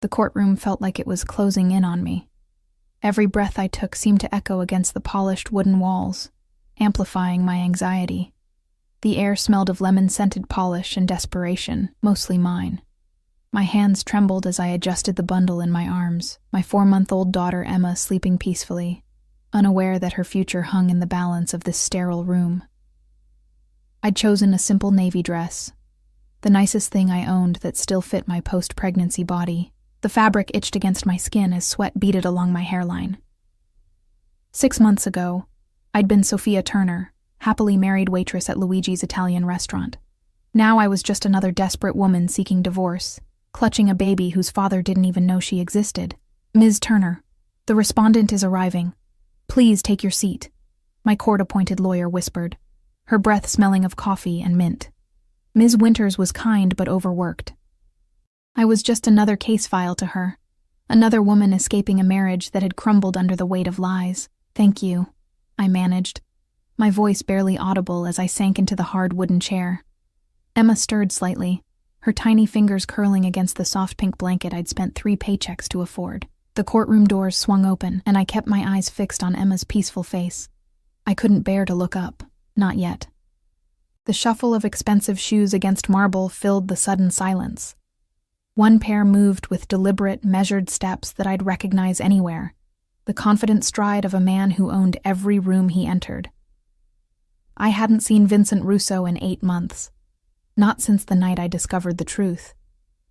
The courtroom felt like it was closing in on me. Every breath I took seemed to echo against the polished wooden walls, amplifying my anxiety. The air smelled of lemon-scented polish and desperation, mostly mine. My hands trembled as I adjusted the bundle in my arms, my 4-month-old daughter Emma sleeping peacefully, unaware that her future hung in the balance of this sterile room. I'd chosen a simple navy dress, the nicest thing I owned that still fit my post-pregnancy body. The fabric itched against my skin as sweat beaded along my hairline. 6 months ago, I'd been Sophia Turner, happily married waitress at Luigi's Italian restaurant. Now I was just another desperate woman seeking divorce, clutching a baby whose father didn't even know she existed. "Ms. Turner, the respondent is arriving. Please take your seat," my court-appointed lawyer whispered, her breath smelling of coffee and mint. Ms. Winters was kind but overworked. I was just another case file to her, another woman escaping a marriage that had crumbled under the weight of lies. "Thank you," I managed, my voice barely audible as I sank into the hard wooden chair. Emma stirred slightly, her tiny fingers curling against the soft pink blanket I'd spent 3 paychecks to afford. The courtroom doors swung open, and I kept my eyes fixed on Emma's peaceful face. I couldn't bear to look up, not yet. The shuffle of expensive shoes against marble filled the sudden silence. One pair moved with deliberate, measured steps that I'd recognize anywhere, the confident stride of a man who owned every room he entered. I hadn't seen Vincent Russo in 8 months, not since the night I discovered the truth,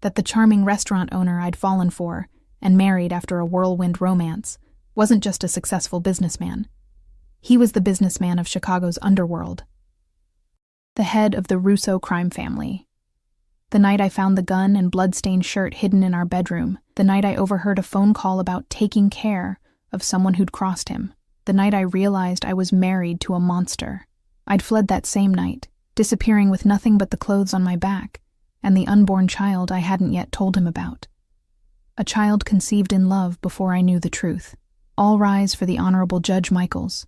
that the charming restaurant owner I'd fallen for and married after a whirlwind romance wasn't just a successful businessman. He was the businessman of Chicago's underworld, the head of the Russo crime family. The night I found the gun and blood-stained shirt hidden in our bedroom, the night I overheard a phone call about taking care of someone who'd crossed him, the night I realized I was married to a monster. I'd fled that same night, disappearing with nothing but the clothes on my back and the unborn child I hadn't yet told him about. A child conceived in love before I knew the truth. All rise for the Honorable Judge Michaels.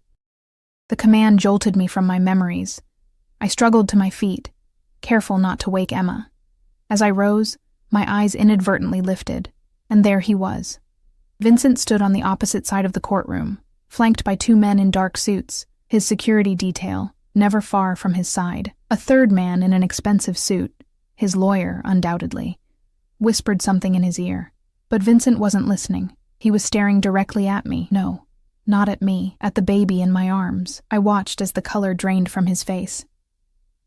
The command jolted me from my memories. I struggled to my feet, careful not to wake Emma. As I rose, my eyes inadvertently lifted, and there he was. Vincent stood on the opposite side of the courtroom, flanked by 2 men in dark suits, his security detail never far from his side. A third man in an expensive suit, his lawyer undoubtedly, whispered something in his ear. But Vincent wasn't listening. He was staring directly at me. No, not at me, at the baby in my arms. I watched as the color drained from his face.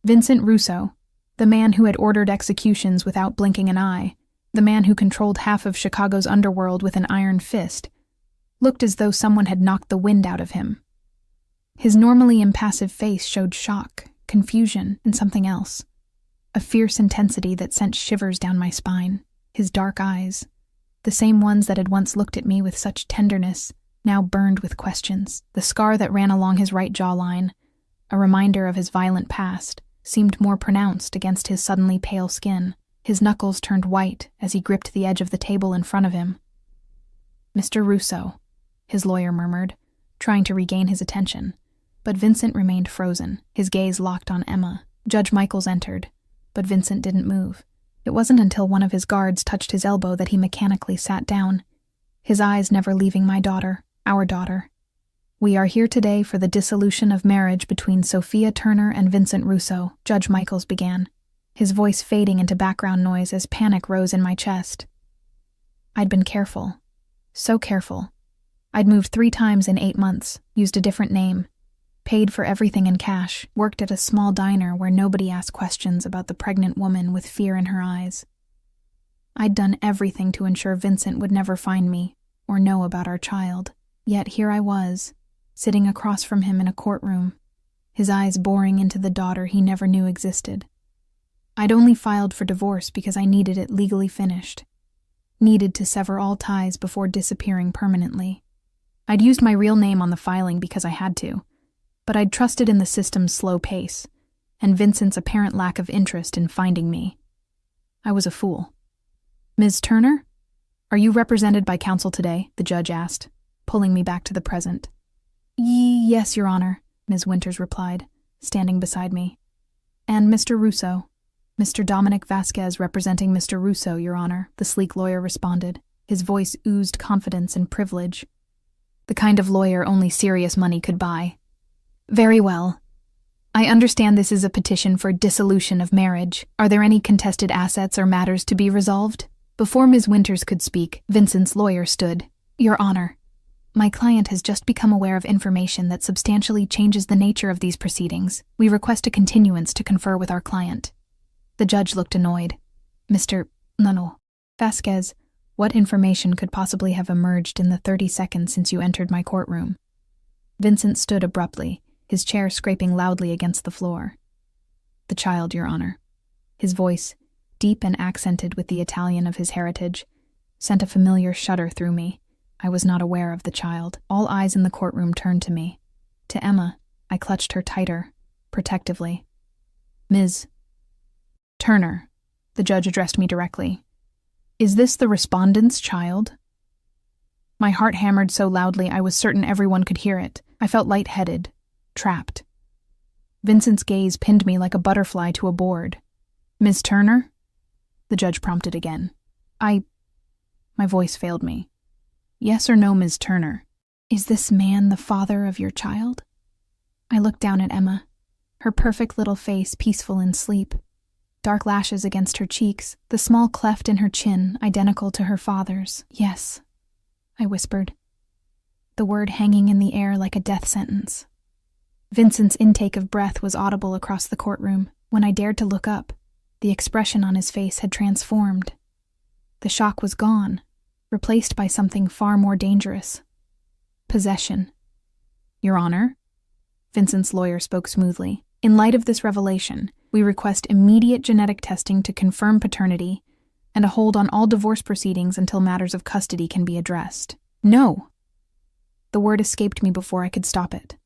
Vincent Russo, the man who had ordered executions without blinking an eye, the man who controlled half of Chicago's underworld with an iron fist, looked as though someone had knocked the wind out of him. His normally impassive face showed shock, confusion, and something else. A fierce intensity that sent shivers down my spine. His dark eyes, the same ones that had once looked at me with such tenderness, now burned with questions. The scar that ran along his right jawline, a reminder of his violent past, seemed more pronounced against his suddenly pale skin. His knuckles turned white as he gripped the edge of the table in front of him. "Mr. Russo," his lawyer murmured, trying to regain his attention. But Vincent remained frozen, his gaze locked on Emma. Judge Michaels entered, but Vincent didn't move. It wasn't until one of his guards touched his elbow that he mechanically sat down, his eyes never leaving my daughter, our daughter. "We are here today for the dissolution of marriage between Sophia Turner and Vincent Russo," Judge Michaels began, his voice fading into background noise as panic rose in my chest. I'd been careful, so careful. I'd moved 3 times in 8 months, used a different name, paid for everything in cash, worked at a small diner where nobody asked questions about the pregnant woman with fear in her eyes. I'd done everything to ensure Vincent would never find me or know about our child. Yet here I was, sitting across from him in a courtroom, his eyes boring into the daughter he never knew existed. I'd only filed for divorce because I needed it legally finished, needed to sever all ties before disappearing permanently. I'd used my real name on the filing because I had to, but I'd trusted in the system's slow pace, and Vincent's apparent lack of interest in finding me. I was a fool. "Ms. Turner, are you represented by counsel today?" the judge asked, pulling me back to the present. Yes, Your Honor," Ms. Winters replied, standing beside me. "And Mr. Russo." Mr. Dominic Vasquez representing Mr. Russo, Your Honor, the sleek lawyer responded. His voice oozed confidence and privilege. The kind of lawyer only serious money could buy. Very well. I understand this is a petition for dissolution of marriage. Are there any contested assets or matters to be resolved? Before Ms. Winters could speak, Vincent's lawyer stood. Your Honor, my client has just become aware of information that substantially changes the nature of these proceedings. We request a continuance to confer with our client. The judge looked annoyed. Mr. Vasquez, what information could possibly have emerged in the 30 seconds since you entered my courtroom? Vincent stood abruptly, his chair scraping loudly against the floor. The child, Your Honor. His voice, deep and accented with the Italian of his heritage, sent a familiar shudder through me. I was not aware of the child. All eyes in the courtroom turned to me. To Emma, I clutched her tighter, protectively. Ms. Turner, the judge addressed me directly. Is this the respondent's child? My heart hammered so loudly I was certain everyone could hear it. I felt lightheaded, trapped. Vincent's gaze pinned me like a butterfly to a board. Ms. Turner? The judge prompted again. My voice failed me. Yes or no, Ms. Turner? Is this man the father of your child? I looked down at Emma, her perfect little face peaceful in sleep. Dark lashes against her cheeks, the small cleft in her chin identical to her father's. Yes, I whispered, the word hanging in the air like a death sentence. Vincent's intake of breath was audible across the courtroom. When I dared to look up, the expression on his face had transformed. The shock was gone, replaced by something far more dangerous. Possession. Your Honor, Vincent's lawyer spoke smoothly. In light of this revelation, we request immediate genetic testing to confirm paternity and a hold on all divorce proceedings until matters of custody can be addressed. No! The word escaped me before I could stop it.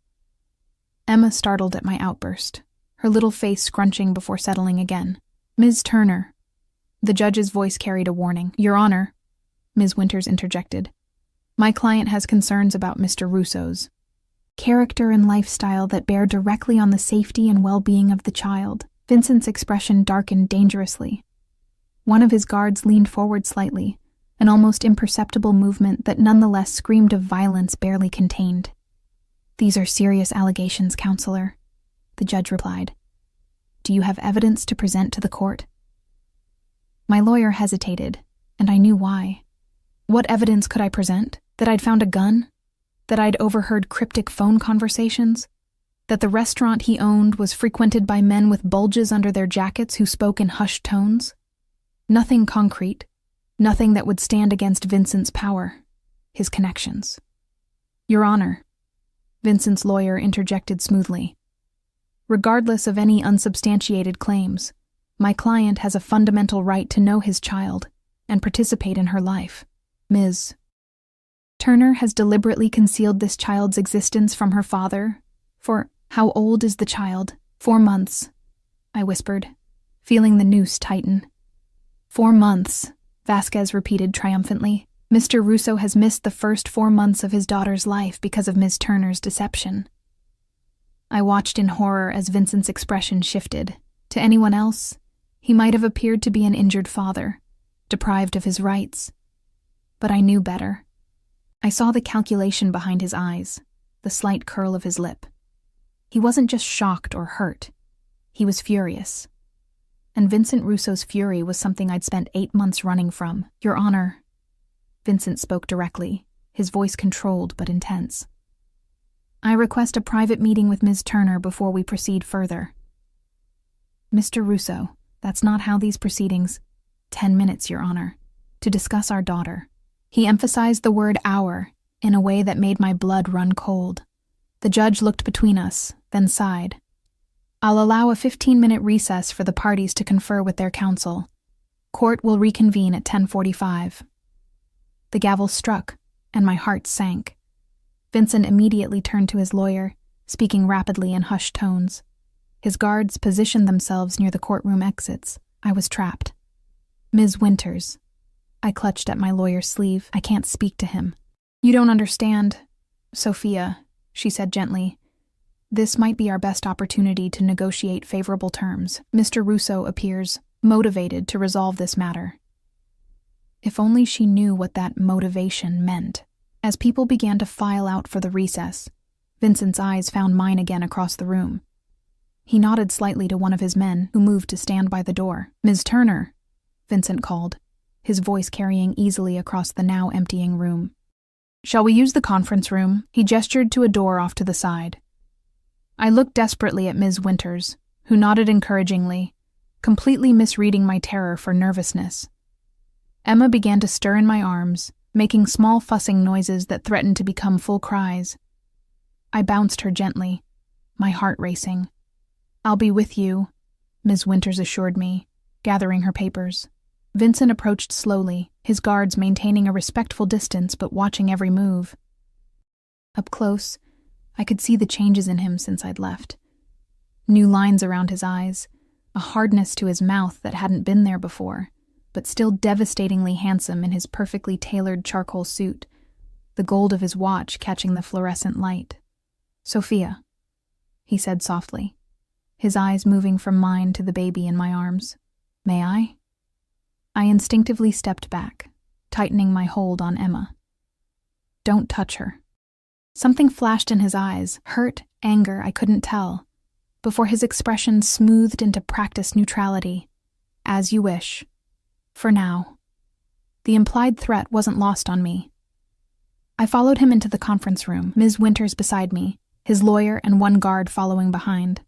Emma startled at my outburst, her little face scrunching before settling again. Ms. Turner. The judge's voice carried a warning. Your Honor, Ms. Winters interjected. My client has concerns about Mr. Russo's character and lifestyle that bear directly on the safety and well-being of the child. Vincent's expression darkened dangerously. One of his guards leaned forward slightly, an almost imperceptible movement that nonetheless screamed of violence barely contained. These are serious allegations, Counselor, the judge replied. Do you have evidence to present to the court? My lawyer hesitated, and I knew why. What evidence could I present? That I'd found a gun? That I'd overheard cryptic phone conversations? That the restaurant he owned was frequented by men with bulges under their jackets who spoke in hushed tones? Nothing concrete, nothing that would stand against Vincent's power, his connections. Your Honor, Vincent's lawyer interjected smoothly. Regardless of any unsubstantiated claims, my client has a fundamental right to know his child and participate in her life. Ms. Turner has deliberately concealed this child's existence from her father. For how old is the child? 4 months, I whispered, feeling the noose tighten. 4 months, Vasquez repeated triumphantly. Mr. Russo has missed the first 4 months of his daughter's life because of Ms. Turner's deception. I watched in horror as Vincent's expression shifted. To anyone else, he might have appeared to be an injured father, deprived of his rights. But I knew better. I saw the calculation behind his eyes, the slight curl of his lip. He wasn't just shocked or hurt. He was furious. And Vincent Russo's fury was something I'd spent 8 months running from. Your Honor, Vincent spoke directly, his voice controlled but intense. I request a private meeting with Ms. Turner before we proceed further. Mr. Russo, that's not how these proceedings— 10 minutes, Your Honor, to discuss our daughter. He emphasized the word our in a way that made my blood run cold. The judge looked between us, then sighed. I'll allow a 15-minute recess for the parties to confer with their counsel. Court will reconvene at 10:45. The gavel struck, and my heart sank. Vincent immediately turned to his lawyer, speaking rapidly in hushed tones. His guards positioned themselves near the courtroom exits. I was trapped. Ms. Winters. I clutched at my lawyer's sleeve. I can't speak to him. You don't understand, Sophia, she said gently. This might be our best opportunity to negotiate favorable terms. Mr. Russo appears motivated to resolve this matter. If only she knew what that motivation meant. As people began to file out for the recess, Vincent's eyes found mine again across the room. He nodded slightly to one of his men, who moved to stand by the door. "Ms. Turner," Vincent called, his voice carrying easily across the now emptying room. "Shall we use the conference room?" He gestured to a door off to the side. I looked desperately at Ms. Winters, who nodded encouragingly, completely misreading my terror for nervousness. Emma began to stir in my arms, making small fussing noises that threatened to become full cries. I bounced her gently, my heart racing. "I'll be with you," Ms. Winters assured me, gathering her papers. Vincent approached slowly, his guards maintaining a respectful distance but watching every move. Up close, I could see the changes in him since I'd left. New lines around his eyes, a hardness to his mouth that hadn't been there before, but still devastatingly handsome in his perfectly tailored charcoal suit, the gold of his watch catching the fluorescent light. "Sophia," he said softly, his eyes moving from mine to the baby in my arms. "May I?" I instinctively stepped back, tightening my hold on Emma. "Don't touch her." Something flashed in his eyes, hurt, anger, I couldn't tell, before his expression smoothed into practiced neutrality. "As you wish. For now." The implied threat wasn't lost on me. I followed him into the conference room, Ms. Winters beside me, his lawyer and one guard following behind.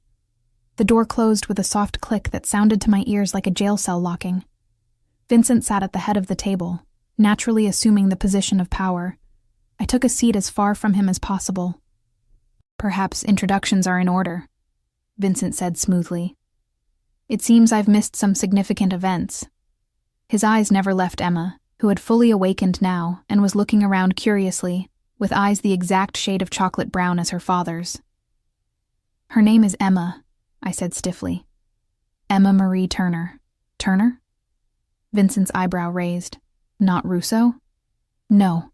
The door closed with a soft click that sounded to my ears like a jail cell locking. Vincent sat at the head of the table, naturally assuming the position of power. I took a seat as far from him as possible. "Perhaps introductions are in order," Vincent said smoothly. "It seems I've missed some significant events." His eyes never left Emma, who had fully awakened now and was looking around curiously, with eyes the exact shade of chocolate brown as her father's. "Her name is Emma," I said stiffly. "Emma Marie Turner." "Turner?" Vincent's eyebrow raised. "Not Russo?" "No."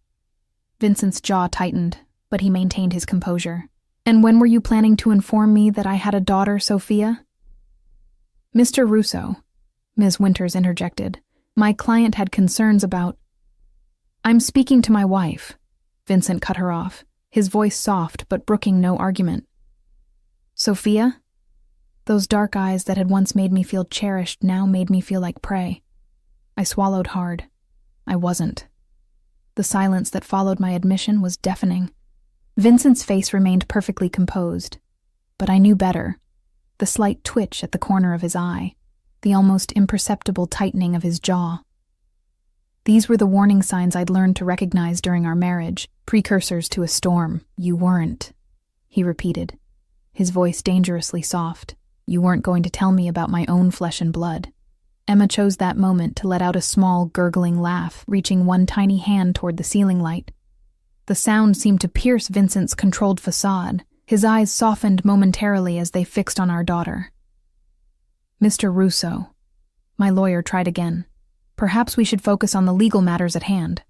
Vincent's jaw tightened, but he maintained his composure. "And when were you planning to inform me that I had a daughter, Sophia?" "Mr. Russo," Ms. Winters interjected, "my client had concerns about—" "I'm speaking to my wife," Vincent cut her off, his voice soft but brooking no argument. "Sophia?" Those dark eyes that had once made me feel cherished now made me feel like prey. I swallowed hard. I wasn't. The silence that followed my admission was deafening. Vincent's face remained perfectly composed, but I knew better. The slight twitch at the corner of his eye, the almost imperceptible tightening of his jaw. These were the warning signs I'd learned to recognize during our marriage, precursors to a storm. "You weren't," he repeated, his voice dangerously soft. "You weren't going to tell me about my own flesh and blood." Emma chose that moment to let out a small, gurgling laugh, reaching one tiny hand toward the ceiling light. The sound seemed to pierce Vincent's controlled facade. His eyes softened momentarily as they fixed on our daughter. "Mr. Russo," my lawyer tried again, "perhaps we should focus on the legal matters at hand."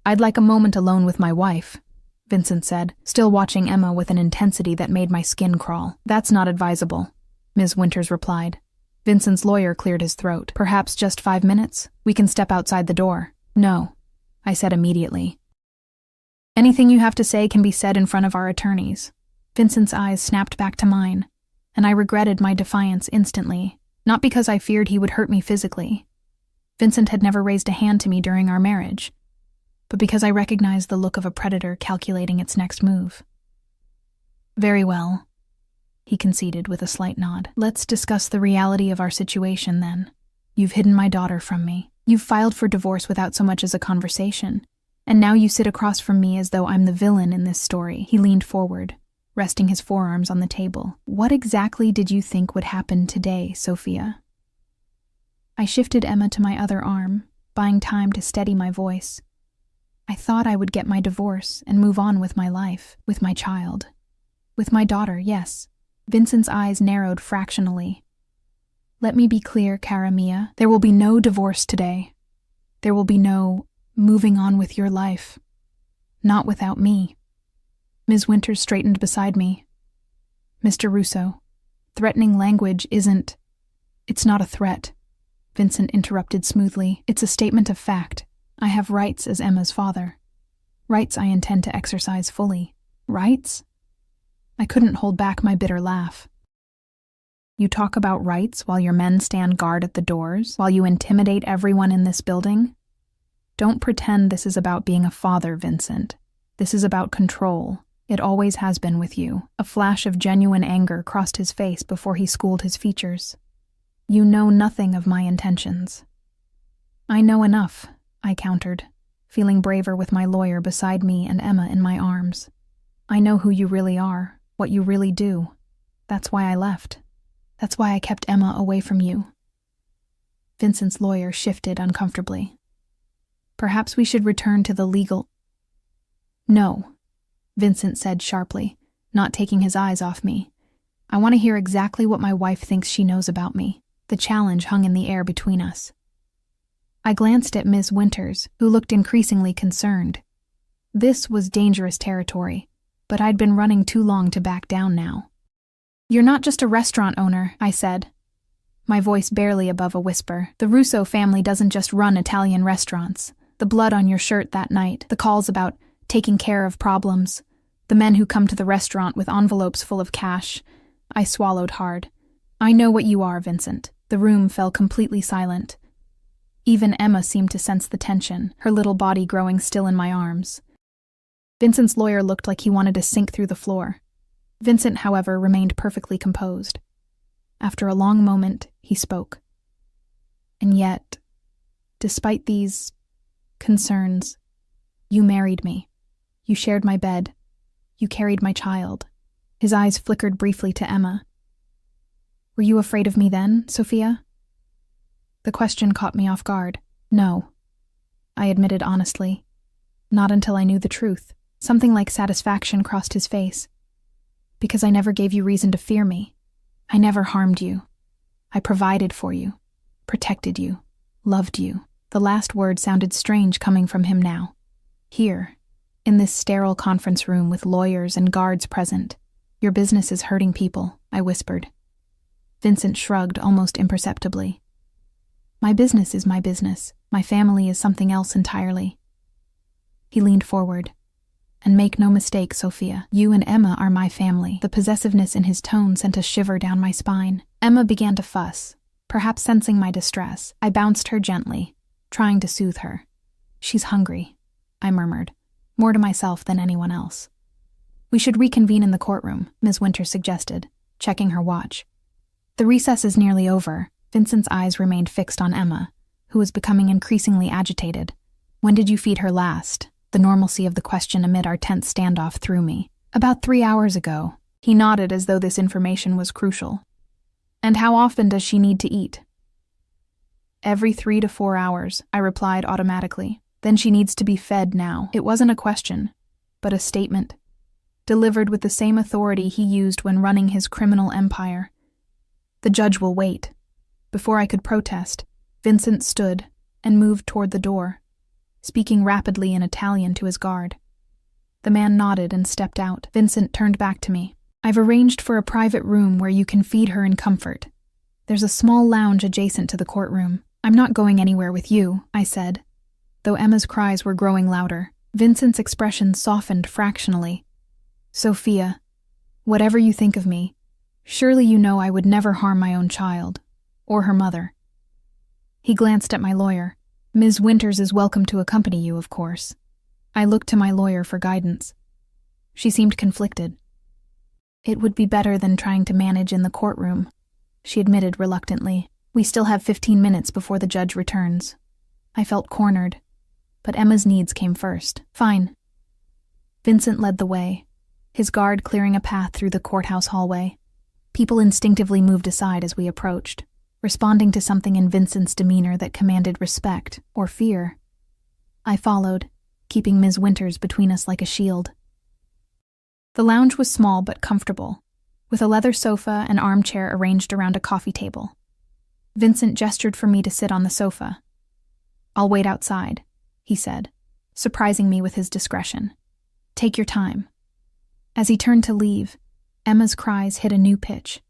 "I'd like a moment alone with my wife," Vincent said, still watching Emma with an intensity that made my skin crawl. "That's not advisable," Ms. Winters replied. Vincent's lawyer cleared his throat. "Perhaps just 5 minutes? We can step outside the door." "No," I said immediately. "Anything you have to say can be said in front of our attorneys." Vincent's eyes snapped back to mine, and I regretted my defiance instantly, not because I feared he would hurt me physically. Vincent had never raised a hand to me during our marriage, but because I recognized the look of a predator calculating its next move. "Very well," he conceded with a slight nod. "Let's discuss the reality of our situation, then. You've hidden my daughter from me. You've filed for divorce without so much as a conversation. And now you sit across from me as though I'm the villain in this story." He leaned forward, resting his forearms on the table. "What exactly did you think would happen today, Sophia?" I shifted Emma to my other arm, buying time to steady my voice. I thought I would get my divorce and move on with my life, with my child. With my daughter, yes. Vincent's eyes narrowed fractionally. "Let me be clear, cara mia. There will be no divorce today. There will be no moving on with your life. Not without me." Ms. Winters straightened beside me. Mr. Russo, threatening language isn't... It's not a threat, Vincent interrupted smoothly. It's a statement of fact. I have rights as Emma's father. Rights I intend to exercise fully. Rights? I couldn't hold back my bitter laugh. You talk about rights while your men stand guard at the doors, while you intimidate everyone in this building? Don't pretend this is about being a father, Vincent. This is about control. It always has been with you. A flash of genuine anger crossed his face before he schooled his features. You know nothing of my intentions. I know enough, I countered, feeling braver with my lawyer beside me and Emma in my arms. I know who you really are, what you really do. That's why I left. That's why I kept Emma away from you. Vincent's lawyer shifted uncomfortably. Perhaps we should return to the legal... No, Vincent said sharply, not taking his eyes off me. I want to hear exactly what my wife thinks she knows about me. The challenge hung in the air between us. I glanced at Ms. Winters, who looked increasingly concerned. This was dangerous territory, but I'd been running too long to back down now. You're not just a restaurant owner, I said, my voice barely above a whisper. The Russo family doesn't just run Italian restaurants. The blood on your shirt that night, the calls about taking care of problems, the men who come to the restaurant with envelopes full of cash. I swallowed hard. I know what you are, Vincent. The room fell completely silent. Even Emma seemed to sense the tension, her little body growing still in my arms. Vincent's lawyer looked like he wanted to sink through the floor. Vincent, however, remained perfectly composed. After a long moment, he spoke. And yet, despite these concerns, you married me. You shared my bed. You carried my child. His eyes flickered briefly to Emma. Were you afraid of me then, Sophia? The question caught me off guard. No, I admitted honestly. Not until I knew the truth. Something like satisfaction crossed his face. Because I never gave you reason to fear me. I never harmed you. I provided for you, protected you, loved you. The last word sounded strange coming from him now. Here, in this sterile conference room with lawyers and guards present. Your business is hurting people, I whispered. Vincent shrugged almost imperceptibly. My business is my business. My family is something else entirely. He leaned forward. And make no mistake, Sophia, you and Emma are my family. The possessiveness in his tone sent a shiver down my spine. Emma began to fuss, perhaps sensing my distress. I bounced her gently, trying to soothe her. She's hungry, I murmured, more to myself than anyone else. We should reconvene in the courtroom, Ms. Winters suggested, checking her watch. The recess is nearly over. Vincent's eyes remained fixed on Emma, who was becoming increasingly agitated. When did you feed her last? The normalcy of the question amid our tense standoff threw me. About 3 hours ago. He nodded as though this information was crucial. And how often does she need to eat? Every 3 to 4 hours, I replied automatically. Then she needs to be fed now. It wasn't a question, but a statement, delivered with the same authority he used when running his criminal empire. The judge will wait. Before I could protest, Vincent stood and moved toward the door, speaking rapidly in Italian to his guard. The man nodded and stepped out. Vincent turned back to me. I've arranged for a private room where you can feed her in comfort. There's a small lounge adjacent to the courtroom. I'm not going anywhere with you, I said, though Emma's cries were growing louder. Vincent's expression softened fractionally. Sophia, whatever you think of me, surely you know I would never harm my own child, or her mother. He glanced at my lawyer. Ms. Winters is welcome to accompany you, of course. I looked to my lawyer for guidance. She seemed conflicted. It would be better than trying to manage in the courtroom, she admitted reluctantly. We still have 15 minutes before the judge returns. I felt cornered, but Emma's needs came first. Fine. Vincent led the way, his guard clearing a path through the courthouse hallway. People instinctively moved aside as we approached, responding to something in Vincent's demeanor that commanded respect or fear. I followed, keeping Ms. Winters between us like a shield. The lounge was small but comfortable, with a leather sofa and armchair arranged around a coffee table. Vincent gestured for me to sit on the sofa. I'll wait outside, he said, surprising me with his discretion. Take your time. As he turned to leave, Emma's cries hit a new pitch.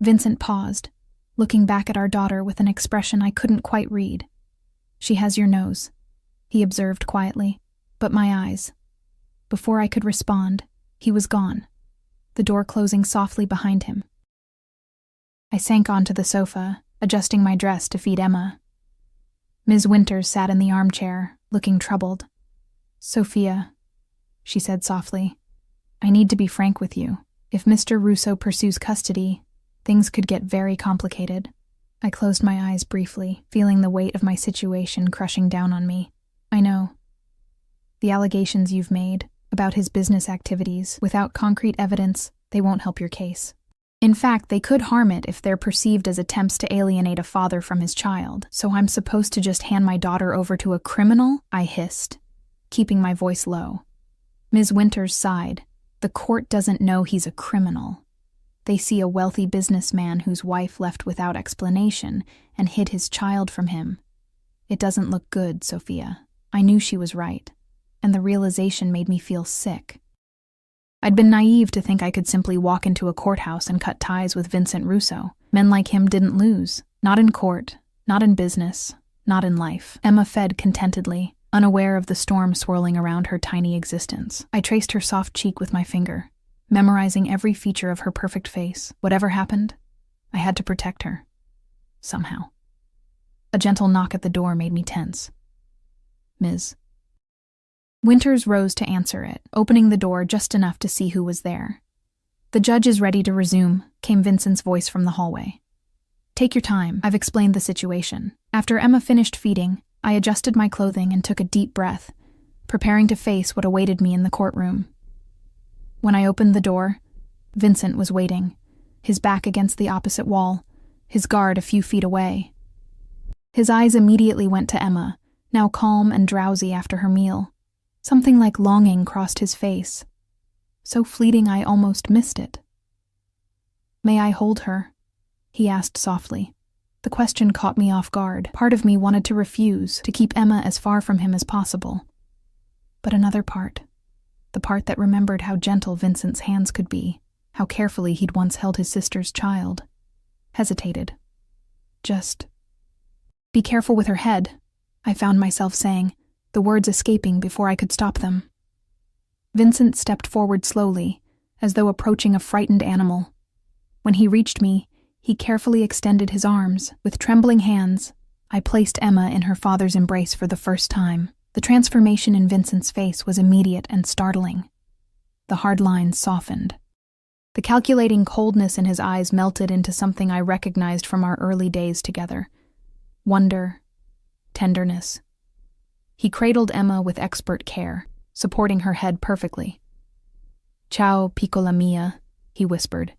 Vincent paused, looking back at our daughter with an expression I couldn't quite read. "She has your nose," he observed quietly, but my eyes. Before I could respond, he was gone, the door closing softly behind him. I sank onto the sofa, adjusting my dress to feed Emma. Ms. Winters sat in the armchair, looking troubled. "Sophia," she said softly, "I need to be frank with you. If Mr. Russo pursues custody, things could get very complicated." I closed my eyes briefly, feeling the weight of my situation crushing down on me. "I know. The allegations you've made about his business activities, without concrete evidence, they won't help your case. In fact, they could harm it if they're perceived as attempts to alienate a father from his child. So I'm supposed to just hand my daughter over to a criminal?" I hissed, keeping my voice low. Ms. Winters sighed. "The court doesn't know he's a criminal. They see a wealthy businessman whose wife left without explanation and hid his child from him. It doesn't look good, Sophia." I knew she was right, and the realization made me feel sick. I'd been naive to think I could simply walk into a courthouse and cut ties with Vincent Russo. Men like him didn't lose. Not in court, not in business, not in life. Emma fed contentedly, unaware of the storm swirling around her tiny existence. I traced her soft cheek with my finger, memorizing every feature of her perfect face. Whatever happened, I had to protect her. Somehow. A gentle knock at the door made me tense. "Ms. Winters rose to answer it, opening the door just enough to see who was there. "The judge is ready to resume," came Vincent's voice from the hallway. "Take your time. I've explained the situation." After Emma finished feeding, I adjusted my clothing and took a deep breath, preparing to face what awaited me in the courtroom. When I opened the door, Vincent was waiting, his back against the opposite wall, his guard a few feet away. His eyes immediately went to Emma, now calm and drowsy after her meal. Something like longing crossed his face, so fleeting I almost missed it. "May I hold her?" he asked softly. The question caught me off guard. Part of me wanted to refuse, to keep Emma as far from him as possible. But another part, the part that remembered how gentle Vincent's hands could be, how carefully he'd once held his sister's child, hesitated. "Just be careful with her head," I found myself saying, the words escaping before I could stop them. Vincent stepped forward slowly, as though approaching a frightened animal. When he reached me, he carefully extended his arms. With trembling hands, I placed Emma in her father's embrace for the first time. The transformation in Vincent's face was immediate and startling. The hard lines softened. The calculating coldness in his eyes melted into something I recognized from our early days together. Wonder, tenderness. He cradled Emma with expert care, supporting her head perfectly. "Ciao, piccola mia," he whispered,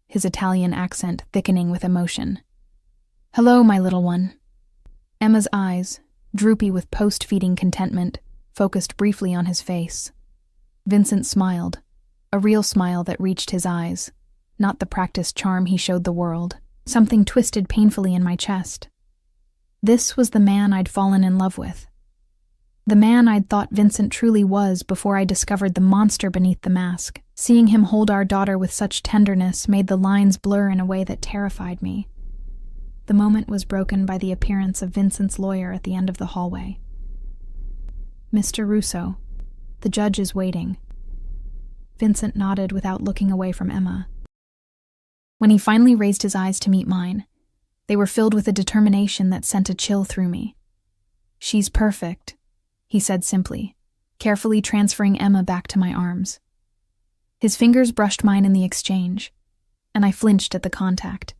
his Italian accent thickening with emotion. "Hello, my little one." Emma's eyes, droopy with post-feeding contentment, focused briefly on his face. Vincent smiled, a real smile that reached his eyes, not the practiced charm he showed the world. Something twisted painfully in my chest. This was the man I'd fallen in love with. The man I'd thought Vincent truly was before I discovered the monster beneath the mask. Seeing him hold our daughter with such tenderness made the lines blur in a way that terrified me. The moment was broken by the appearance of Vincent's lawyer at the end of the hallway. "Mr. Russo, the judge is waiting." Vincent nodded without looking away from Emma. When he finally raised his eyes to meet mine, they were filled with a determination that sent a chill through me. "She's perfect," he said simply, carefully transferring Emma back to my arms. His fingers brushed mine in the exchange, and I flinched at the contact.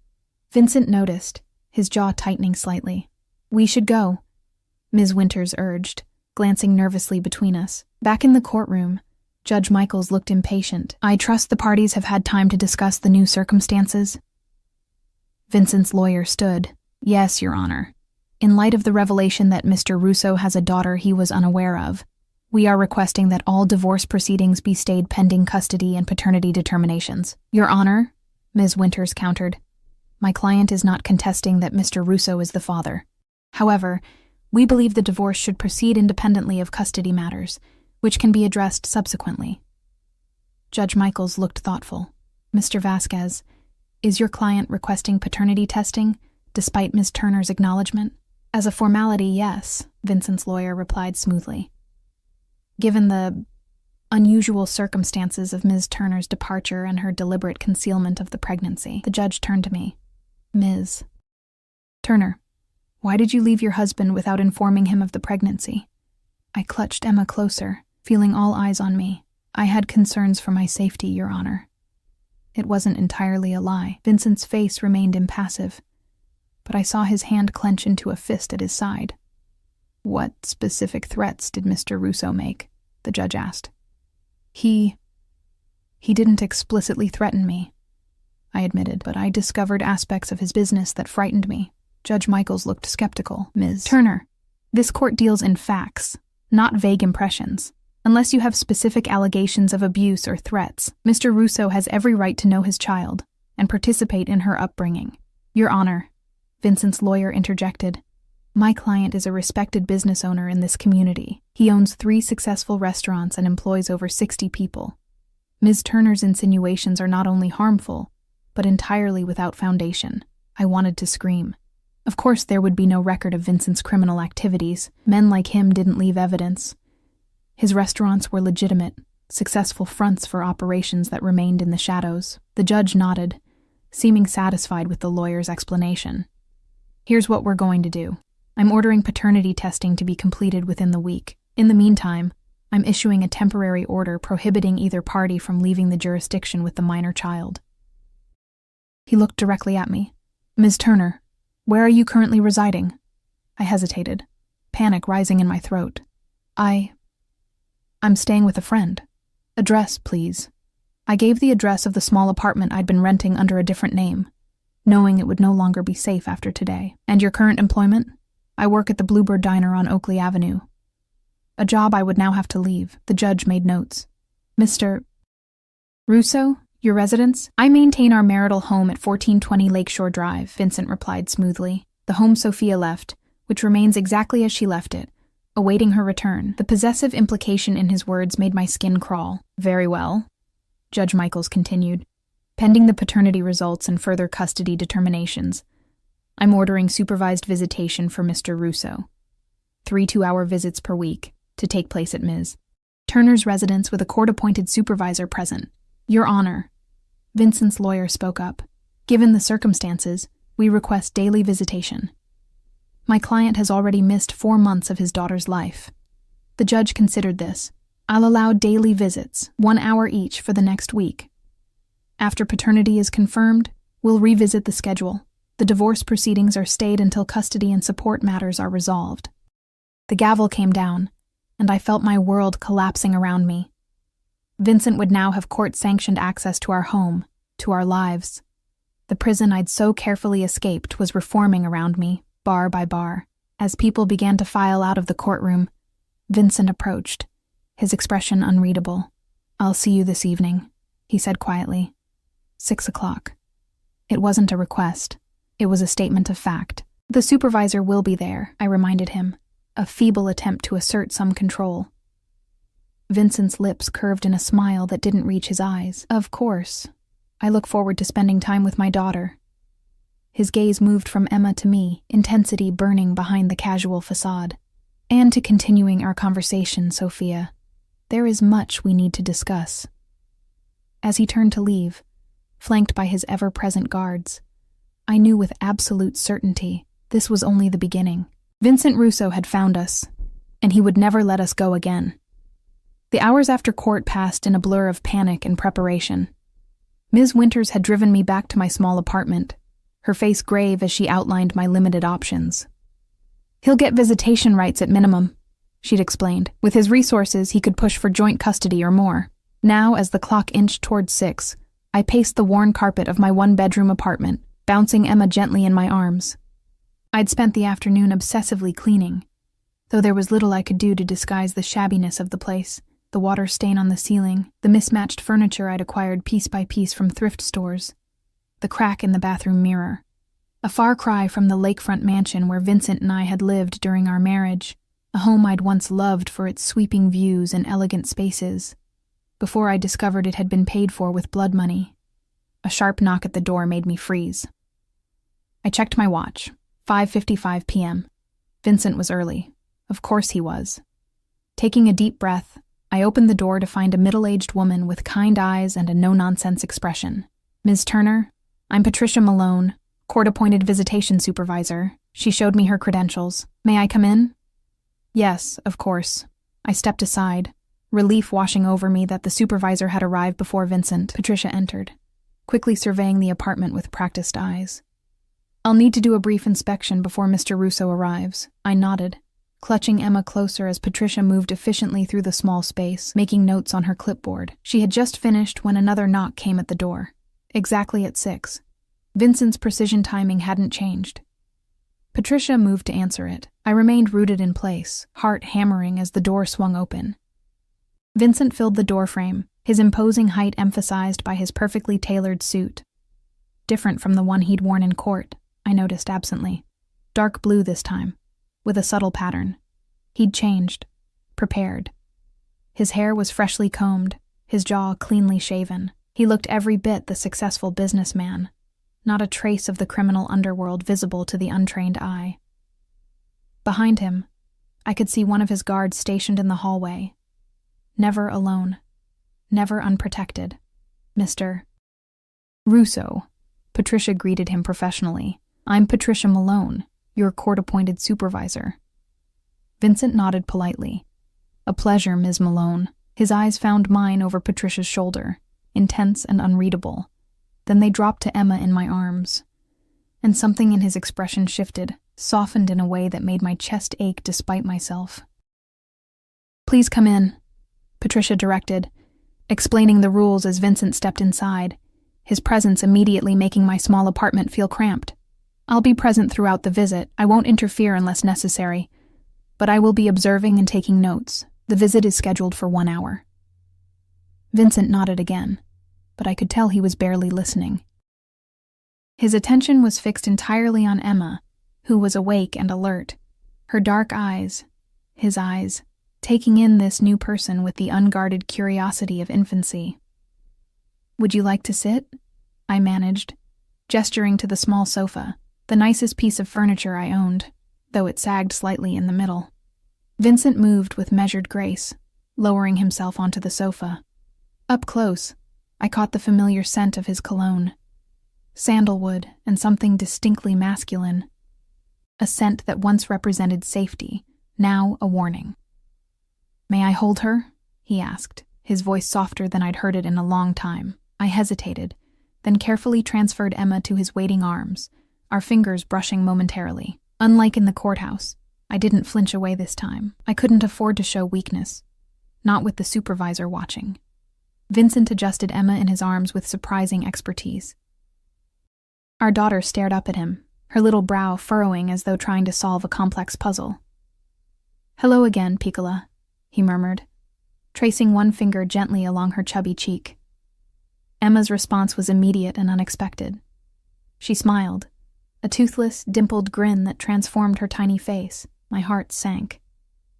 Vincent noticed, his jaw tightening slightly. "We should go," Ms. Winters urged, glancing nervously between us. Back in the courtroom, Judge Michaels looked impatient. "I trust the parties have had time to discuss the new circumstances?" Vincent's lawyer stood. "Yes, Your Honor. In light of the revelation that Mr. Russo has a daughter he was unaware of, we are requesting that all divorce proceedings be stayed pending custody and paternity determinations." "Your Honor," Ms. Winters countered, "my client is not contesting that Mr. Russo is the father. However, we believe the divorce should proceed independently of custody matters, which can be addressed subsequently." Judge Michaels looked thoughtful. Mr. Vasquez, is your client requesting paternity testing, despite Ms. Turner's acknowledgement? As a formality, yes, Vincent's lawyer replied smoothly. Given the unusual circumstances of Ms. Turner's departure and her deliberate concealment of the pregnancy, the judge turned to me. Ms. Turner, why did you leave your husband without informing him of the pregnancy? I clutched Emma closer, feeling all eyes on me. I had concerns for my safety, Your Honor. It wasn't entirely a lie. Vincent's face remained impassive, but I saw his hand clench into a fist at his side. What specific threats did Mr. Russo make? The judge asked. He didn't explicitly threaten me, I admitted, but I discovered aspects of his business that frightened me. Judge Michaels looked skeptical. Ms. Turner, this court deals in facts, not vague impressions. Unless you have specific allegations of abuse or threats, Mr. Russo has every right to know his child and participate in her upbringing. Your Honor, Vincent's lawyer interjected. My client is a respected business owner in this community. He owns 3 successful restaurants and employs over 60 people. Ms. Turner's insinuations are not only harmful, but entirely without foundation. I wanted to scream. Of course, there would be no record of Vincent's criminal activities. Men like him didn't leave evidence. His restaurants were legitimate, successful fronts for operations that remained in the shadows. The judge nodded, seeming satisfied with the lawyer's explanation. Here's what we're going to do. I'm ordering paternity testing to be completed within the week. In the meantime, I'm issuing a temporary order prohibiting either party from leaving the jurisdiction with the minor child. He looked directly at me. Ms. Turner, where are you currently residing? I hesitated, panic rising in my throat. I'm staying with a friend. Address, please. I gave the address of the small apartment I'd been renting under a different name, knowing it would no longer be safe after today. And your current employment? I work at the Bluebird Diner on Oakley Avenue. A job I would now have to leave. The judge made notes. Mr. Russo, your residence? I maintain our marital home at 1420 Lakeshore Drive, Vincent replied smoothly. The home Sophia left, which remains exactly as she left it, awaiting her return. The possessive implication in his words made my skin crawl. Very well, Judge Michaels continued. Pending the paternity results and further custody determinations, I'm ordering supervised visitation for Mr. Russo. 3 2-hour visits per week to take place at Ms. Turner's residence with a court-appointed supervisor present. Your Honor, Vincent's lawyer spoke up. Given the circumstances, we request daily visitation. My client has already missed 4 months of his daughter's life. The judge considered this. I'll allow daily visits, 1 hour each for the next week. After paternity is confirmed, we'll revisit the schedule. The divorce proceedings are stayed until custody and support matters are resolved. The gavel came down, and I felt my world collapsing around me. Vincent would now have court-sanctioned access to our home, to our lives. The prison I'd so carefully escaped was reforming around me, bar by bar. As people began to file out of the courtroom, Vincent approached, his expression unreadable. I'll see you this evening, he said quietly. 6 o'clock. It wasn't a request. It was a statement of fact. The supervisor will be there, I reminded him, a feeble attempt to assert some control. Vincent's lips curved in a smile that didn't reach his eyes. Of course. I look forward to spending time with my daughter. His gaze moved from Emma to me, intensity burning behind the casual facade. And to continuing our conversation, Sophia. There is much we need to discuss. As he turned to leave, flanked by his ever-present guards, I knew with absolute certainty this was only the beginning. Vincent Russo had found us, and he would never let us go again. The hours after court passed in a blur of panic and preparation. Ms. Winters had driven me back to my small apartment, her face grave as she outlined my limited options. He'll get visitation rights at minimum, she'd explained. With his resources, he could push for joint custody or more. Now, as the clock inched toward 6, I paced the worn carpet of my 1-bedroom apartment, bouncing Emma gently in my arms. I'd spent the afternoon obsessively cleaning, though there was little I could do to disguise the shabbiness of the place, the water stain on the ceiling, the mismatched furniture I'd acquired piece by piece from thrift stores, the crack in the bathroom mirror. A far cry from the lakefront mansion where Vincent and I had lived during our marriage, a home I'd once loved for its sweeping views and elegant spaces, before I discovered it had been paid for with blood money. A sharp knock at the door made me freeze. I checked my watch. 5:55 p.m. Vincent was early. Of course he was. Taking a deep breath, I opened the door to find a middle-aged woman with kind eyes and a no-nonsense expression. "Ms. Turner, I'm Patricia Malone, court-appointed visitation supervisor." She showed me her credentials. "May I come in?" "Yes, of course." I stepped aside, relief washing over me that the supervisor had arrived before Vincent. Patricia entered, quickly surveying the apartment with practiced eyes. "I'll need to do a brief inspection before Mr. Russo arrives." I nodded, clutching Emma closer as Patricia moved efficiently through the small space, making notes on her clipboard. She had just finished when another knock came at the door. Exactly at 6. Vincent's precision timing hadn't changed. Patricia moved to answer it. I remained rooted in place, heart hammering as the door swung open. Vincent filled the doorframe, his imposing height emphasized by his perfectly tailored suit. Different from the one he'd worn in court, I noticed absently. Dark blue this time, with a subtle pattern. He'd changed, prepared. His hair was freshly combed, his jaw cleanly shaven. He looked every bit the successful businessman, not a trace of the criminal underworld visible to the untrained eye. Behind him, I could see one of his guards stationed in the hallway. Never alone, never unprotected. "Mr. Russo," Patricia greeted him professionally. "I'm Patricia Malone, your court-appointed supervisor." Vincent nodded politely. "A pleasure, Ms. Malone." His eyes found mine over Patricia's shoulder, intense and unreadable. Then they dropped to Emma in my arms. And something in his expression shifted, softened in a way that made my chest ache despite myself. "Please come in," Patricia directed, explaining the rules as Vincent stepped inside, his presence immediately making my small apartment feel cramped. "I'll be present throughout the visit. I won't interfere unless necessary, but I will be observing and taking notes. The visit is scheduled for 1 hour." Vincent nodded again, but I could tell he was barely listening. His attention was fixed entirely on Emma, who was awake and alert, her dark eyes, his eyes, taking in this new person with the unguarded curiosity of infancy. "Would you like to sit?" I managed, gesturing to the small sofa, the nicest piece of furniture I owned, though it sagged slightly in the middle. Vincent moved with measured grace, lowering himself onto the sofa. Up close, I caught the familiar scent of his cologne. Sandalwood and something distinctly masculine. A scent that once represented safety, now a warning. "May I hold her?" he asked, his voice softer than I'd heard it in a long time. I hesitated, then carefully transferred Emma to his waiting arms, our fingers brushing momentarily. Unlike in the courthouse, I didn't flinch away this time. I couldn't afford to show weakness, not with the supervisor watching. Vincent adjusted Emma in his arms with surprising expertise. Our daughter stared up at him, her little brow furrowing as though trying to solve a complex puzzle. "Hello again, Piccola," he murmured, tracing one finger gently along her chubby cheek. Emma's response was immediate and unexpected. She smiled, a toothless, dimpled grin that transformed her tiny face. My heart sank.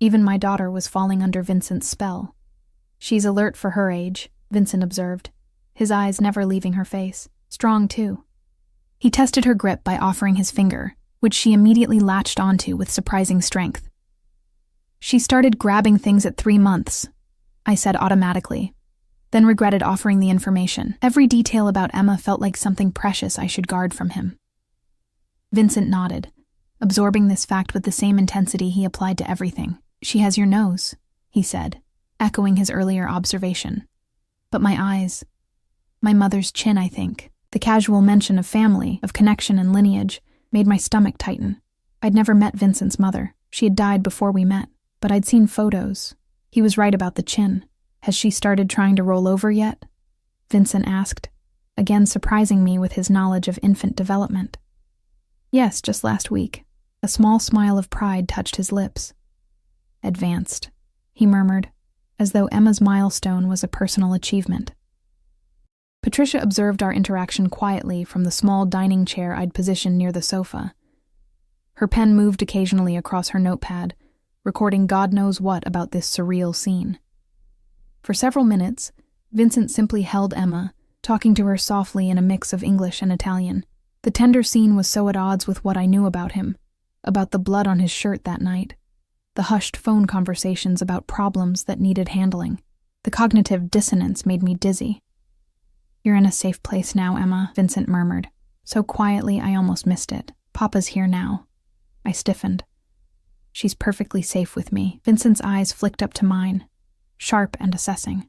Even my daughter was falling under Vincent's spell. "She's alert for her age," Vincent observed, his eyes never leaving her face. "Strong, too." He tested her grip by offering his finger, which she immediately latched onto with surprising strength. "She started grabbing things at 3 months," I said automatically, then regretted offering the information. Every detail about Emma felt like something precious I should guard from him. Vincent nodded, absorbing this fact with the same intensity he applied to everything. "She has your nose," he said, echoing his earlier observation. "But my eyes, my mother's chin, I think." The casual mention of family, of connection and lineage, made my stomach tighten. I'd never met Vincent's mother. She had died before we met, but I'd seen photos. He was right about the chin. "Has she started trying to roll over yet?" Vincent asked, again surprising me with his knowledge of infant development. "Yes, just last week." A small smile of pride touched his lips. "Advanced," he murmured, as though Emma's milestone was a personal achievement. Patricia observed our interaction quietly from the small dining chair I'd positioned near the sofa. Her pen moved occasionally across her notepad, recording God knows what about this surreal scene. For several minutes, Vincent simply held Emma, talking to her softly in a mix of English and Italian. The tender scene was so at odds with what I knew about him, about the blood on his shirt that night, the hushed phone conversations about problems that needed handling. The cognitive dissonance made me dizzy. "You're in a safe place now, Emma," Vincent murmured, so quietly I almost missed it. "Papa's here now." I stiffened. "She's perfectly safe with me." Vincent's eyes flicked up to mine, sharp and assessing.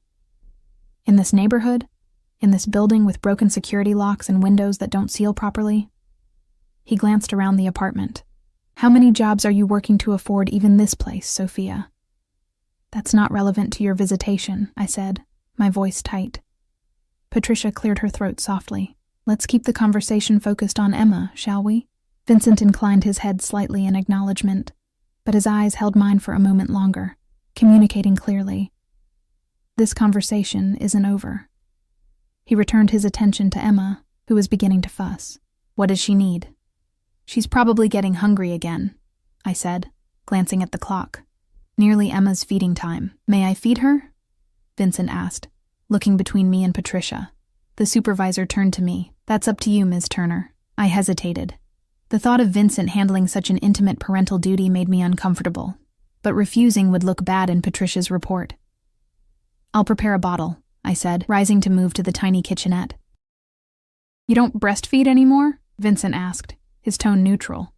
"In this neighborhood? In this building with broken security locks and windows that don't seal properly?" He glanced around the apartment. "How many jobs are you working to afford even this place, Sophia?" "That's not relevant to your visitation," I said, my voice tight. Patricia cleared her throat softly. "Let's keep the conversation focused on Emma, shall we?" Vincent inclined his head slightly in acknowledgement, but his eyes held mine for a moment longer, communicating clearly. "This conversation isn't over." He returned his attention to Emma, who was beginning to fuss. "What does she need?" "She's probably getting hungry again," I said, glancing at the clock. "Nearly Emma's feeding time. May I feed her?" Vincent asked, looking between me and Patricia. The supervisor turned to me. "That's up to you, Ms. Turner." I hesitated. The thought of Vincent handling such an intimate parental duty made me uncomfortable, but refusing would look bad in Patricia's report. "I'll prepare a bottle," I said, rising to move to the tiny kitchenette. "You don't breastfeed anymore?" Vincent asked, his tone neutral.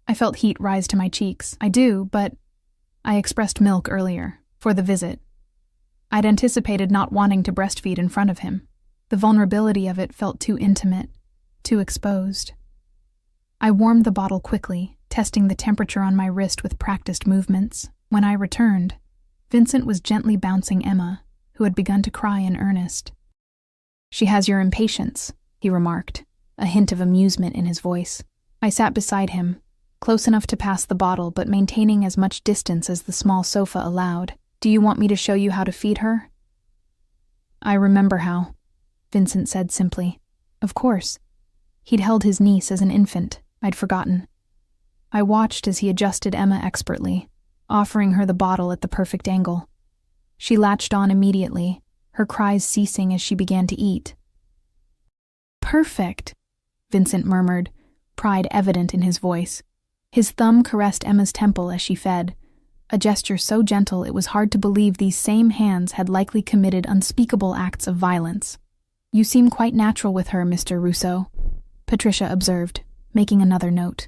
I felt heat rise to my cheeks. "I do, but I expressed milk earlier, for the visit. I'd anticipated not wanting to breastfeed in front of him. The vulnerability of it felt too intimate, too exposed." I warmed the bottle quickly, testing the temperature on my wrist with practiced movements. When I returned, Vincent was gently bouncing Emma, who had begun to cry in earnest. "She has your impatience," he remarked, a hint of amusement in his voice. I sat beside him, close enough to pass the bottle but maintaining as much distance as the small sofa allowed. "Do you want me to show you how to feed her?" "I remember how," Vincent said simply. Of course. He'd held his niece as an infant. I'd forgotten. I watched as he adjusted Emma expertly, offering her the bottle at the perfect angle. She latched on immediately, her cries ceasing as she began to eat. "Perfect," Vincent murmured, pride evident in his voice. His thumb caressed Emma's temple as she fed, a gesture so gentle it was hard to believe these same hands had likely committed unspeakable acts of violence. "You seem quite natural with her, Mr. Russo," Patricia observed, making another note.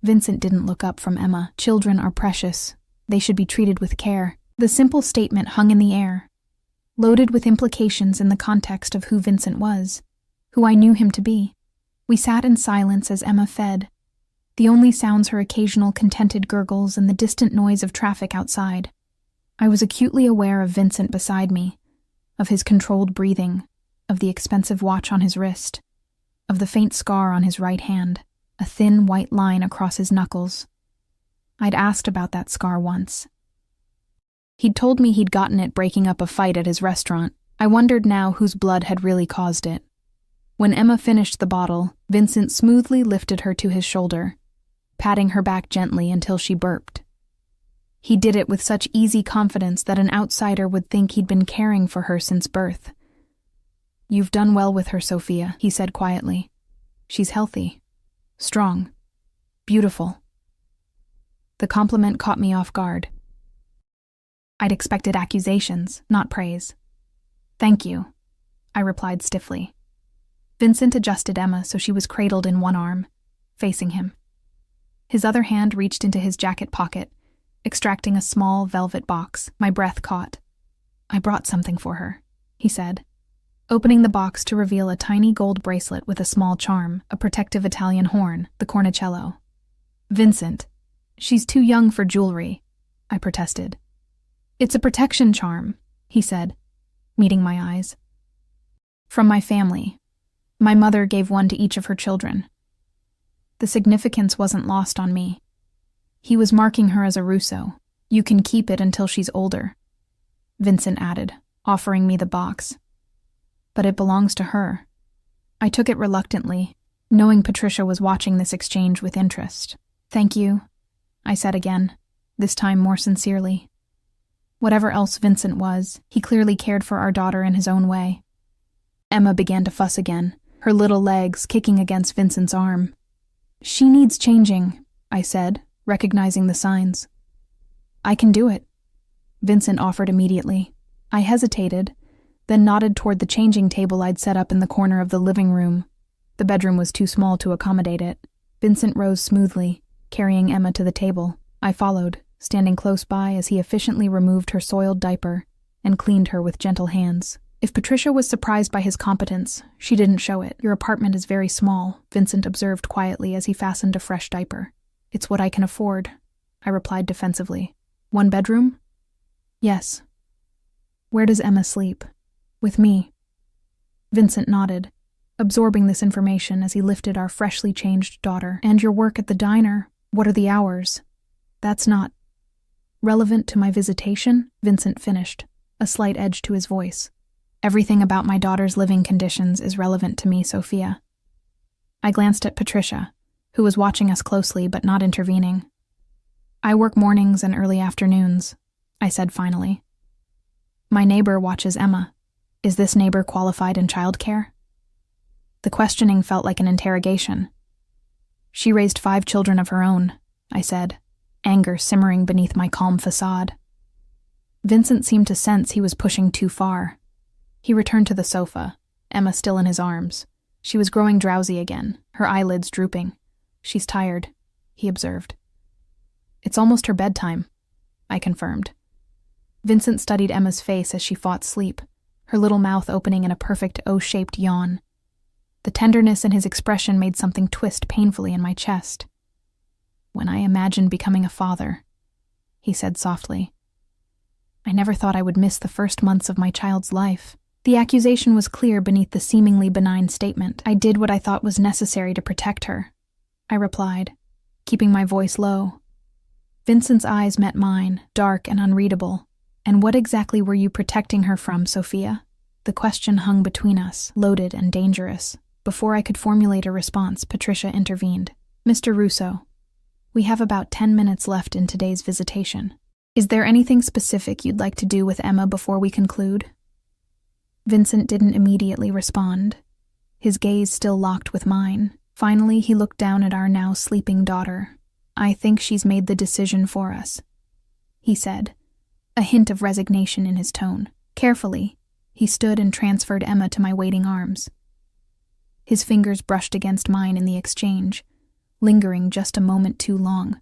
Vincent didn't look up from Emma. "Children are precious. They should be treated with care." The simple statement hung in the air, loaded with implications in the context of who Vincent was, who I knew him to be. We sat in silence as Emma fed, the only sounds her occasional contented gurgles and the distant noise of traffic outside. I was acutely aware of Vincent beside me, of his controlled breathing, of the expensive watch on his wrist, of the faint scar on his right hand, a thin white line across his knuckles. I'd asked about that scar once. He'd told me he'd gotten it breaking up a fight at his restaurant. I wondered now whose blood had really caused it. When Emma finished the bottle, Vincent smoothly lifted her to his shoulder, patting her back gently until she burped. He did it with such easy confidence that an outsider would think he'd been caring for her since birth. "You've done well with her, Sophia," he said quietly. "She's healthy, strong, beautiful." The compliment caught me off guard. I'd expected accusations, not praise. "Thank you," I replied stiffly. Vincent adjusted Emma so she was cradled in one arm, facing him. His other hand reached into his jacket pocket, extracting a small velvet box. My breath caught. "I brought something for her," he said, opening the box to reveal a tiny gold bracelet with a small charm, a protective Italian horn, the cornicello. "Vincent, she's too young for jewelry," I protested. "It's a protection charm," he said, meeting my eyes. "From my family. My mother gave one to each of her children." The significance wasn't lost on me. He was marking her as a Russo. "You can keep it until she's older," Vincent added, offering me the box. "But it belongs to her." I took it reluctantly, knowing Patricia was watching this exchange with interest. "Thank you," I said again, this time more sincerely. Whatever else Vincent was, he clearly cared for our daughter in his own way. Emma began to fuss again, her little legs kicking against Vincent's arm. "She needs changing," I said, recognizing the signs. "I can do it," Vincent offered immediately. I hesitated, then nodded toward the changing table I'd set up in the corner of the living room. The bedroom was too small to accommodate it. Vincent rose smoothly, carrying Emma to the table. I followed, standing close by as he efficiently removed her soiled diaper and cleaned her with gentle hands. If Patricia was surprised by his competence, she didn't show it. "Your apartment is very small," Vincent observed quietly as he fastened a fresh diaper. "It's what I can afford," I replied defensively. "One bedroom?" "Yes." "Where does Emma sleep?" "With me." Vincent nodded, absorbing this information as he lifted our freshly changed daughter. "And your work at the diner, what are the hours?" "That's not relevant to my visitation," Vincent finished, a slight edge to his voice. "Everything about my daughter's living conditions is relevant to me, Sophia." I glanced at Patricia, who was watching us closely but not intervening. "I work mornings and early afternoons," I said finally. "My neighbor watches Emma. Is this neighbor qualified in childcare?" The questioning felt like an interrogation. "She raised 5 children of her own," I said, anger simmering beneath my calm facade. Vincent seemed to sense he was pushing too far. He returned to the sofa, Emma still in his arms. She was growing drowsy again, her eyelids drooping. "She's tired," he observed. "It's almost her bedtime," I confirmed. Vincent studied Emma's face as she fought sleep, her little mouth opening in a perfect O-shaped yawn. The tenderness in his expression made something twist painfully in my chest. "When I imagined becoming a father," he said softly, "I never thought I would miss the first months of my child's life." The accusation was clear beneath the seemingly benign statement. "I did what I thought was necessary to protect her," I replied, keeping my voice low. Vincent's eyes met mine, dark and unreadable. "And what exactly were you protecting her from, Sophia?" The question hung between us, loaded and dangerous. Before I could formulate a response, Patricia intervened. "Mr. Russo, we have about 10 minutes left in today's visitation. Is there anything specific you'd like to do with Emma before we conclude?" Vincent didn't immediately respond, his gaze still locked with mine. Finally, he looked down at our now sleeping daughter. "I think she's made the decision for us," he said, a hint of resignation in his tone. Carefully, he stood and transferred Emma to my waiting arms. His fingers brushed against mine in the exchange, lingering just a moment too long.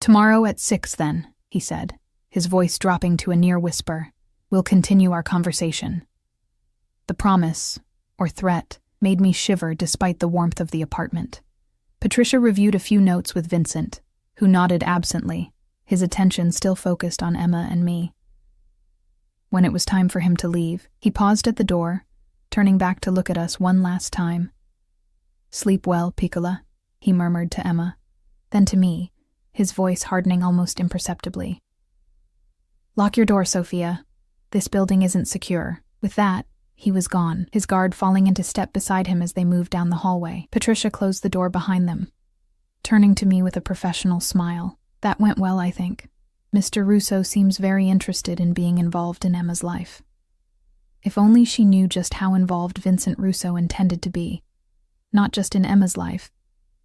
"Tomorrow at 6, then," he said, his voice dropping to a near whisper. "We'll continue our conversation." The promise, or threat, made me shiver despite the warmth of the apartment. Patricia reviewed a few notes with Vincent, who nodded absently, his attention still focused on Emma and me. When it was time for him to leave, he paused at the door, turning back to look at us one last time. "Sleep well, Piccola," he murmured to Emma, then to me, his voice hardening almost imperceptibly. "Lock your door, Sophia. This building isn't secure." With that, he was gone, his guard falling into step beside him as they moved down the hallway. Patricia closed the door behind them, turning to me with a professional smile. "That went well, I think. Mr. Russo seems very interested in being involved in Emma's life." If only she knew just how involved Vincent Russo intended to be, not just in Emma's life,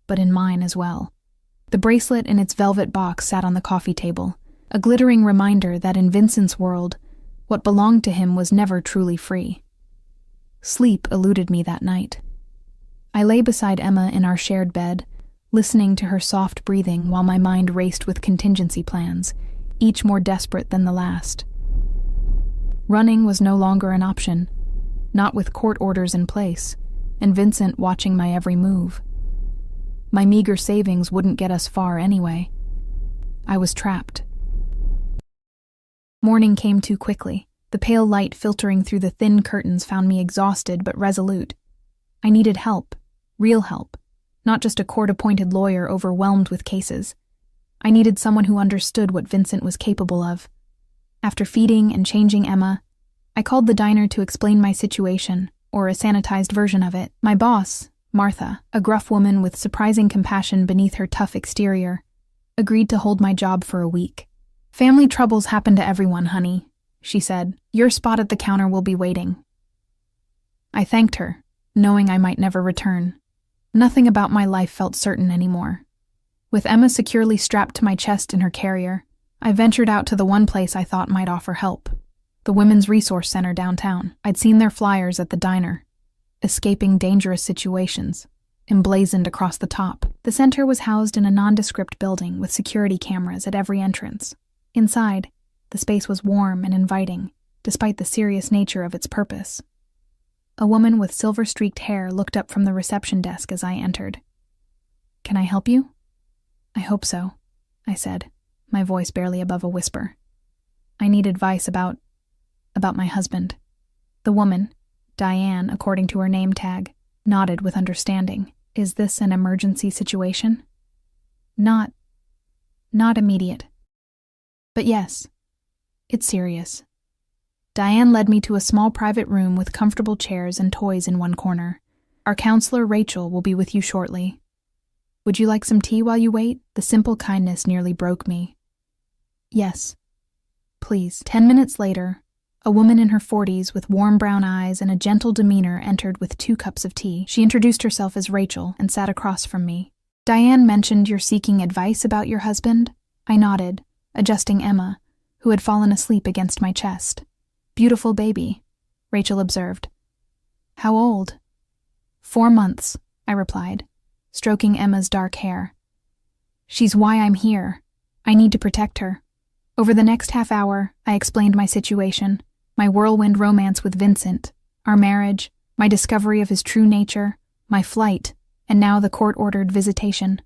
but in mine as well. The bracelet in its velvet box sat on the coffee table, a glittering reminder that in Vincent's world, what belonged to him was never truly free. Sleep eluded me that night. I lay beside Emma in our shared bed, listening to her soft breathing while my mind raced with contingency plans, each more desperate than the last. Running was no longer an option, not with court orders in place, and Vincent watching my every move. My meager savings wouldn't get us far anyway. I was trapped. Morning came too quickly. The pale light filtering through the thin curtains found me exhausted but resolute. I needed help, real help, not just a court-appointed lawyer overwhelmed with cases. I needed someone who understood what Vincent was capable of. After feeding and changing Emma, I called the diner to explain my situation, or a sanitized version of it. My boss, Martha, a gruff woman with surprising compassion beneath her tough exterior, agreed to hold my job for a week. "Family troubles happen to everyone, honey," she said. "Your spot at the counter will be waiting." I thanked her, knowing I might never return. Nothing about my life felt certain anymore. With Emma securely strapped to my chest in her carrier, I ventured out to the one place I thought might offer help, the Women's Resource Center downtown. I'd seen their flyers at the diner, escaping dangerous situations, emblazoned across the top. The center was housed in a nondescript building with security cameras at every entrance. Inside, the space was warm and inviting, despite the serious nature of its purpose. A woman with silver-streaked hair looked up from the reception desk as I entered. "Can I help you?" "I hope so," I said, my voice barely above a whisper. "I need advice about my husband." The woman, Diane according to her name tag, nodded with understanding. "Is this an emergency situation?" Not immediate. But yes, it's serious." Diane led me to a small private room with comfortable chairs and toys in one corner. "Our counselor, Rachel, will be with you shortly. Would you like some tea while you wait?" The simple kindness nearly broke me. "Yes, please." 10 minutes later, a woman in her 40s with warm brown eyes and a gentle demeanor entered with 2 cups of tea. She introduced herself as Rachel and sat across from me. "Diane mentioned you're seeking advice about your husband?" I nodded, adjusting Emma, who had fallen asleep against my chest. "Beautiful baby," Rachel observed. "How old?" 4 months, I replied, stroking Emma's dark hair. "She's why I'm here. I need to protect her." Over the next half hour, I explained my situation, my whirlwind romance with Vincent, our marriage, my discovery of his true nature, my flight, and now the court-ordered visitation.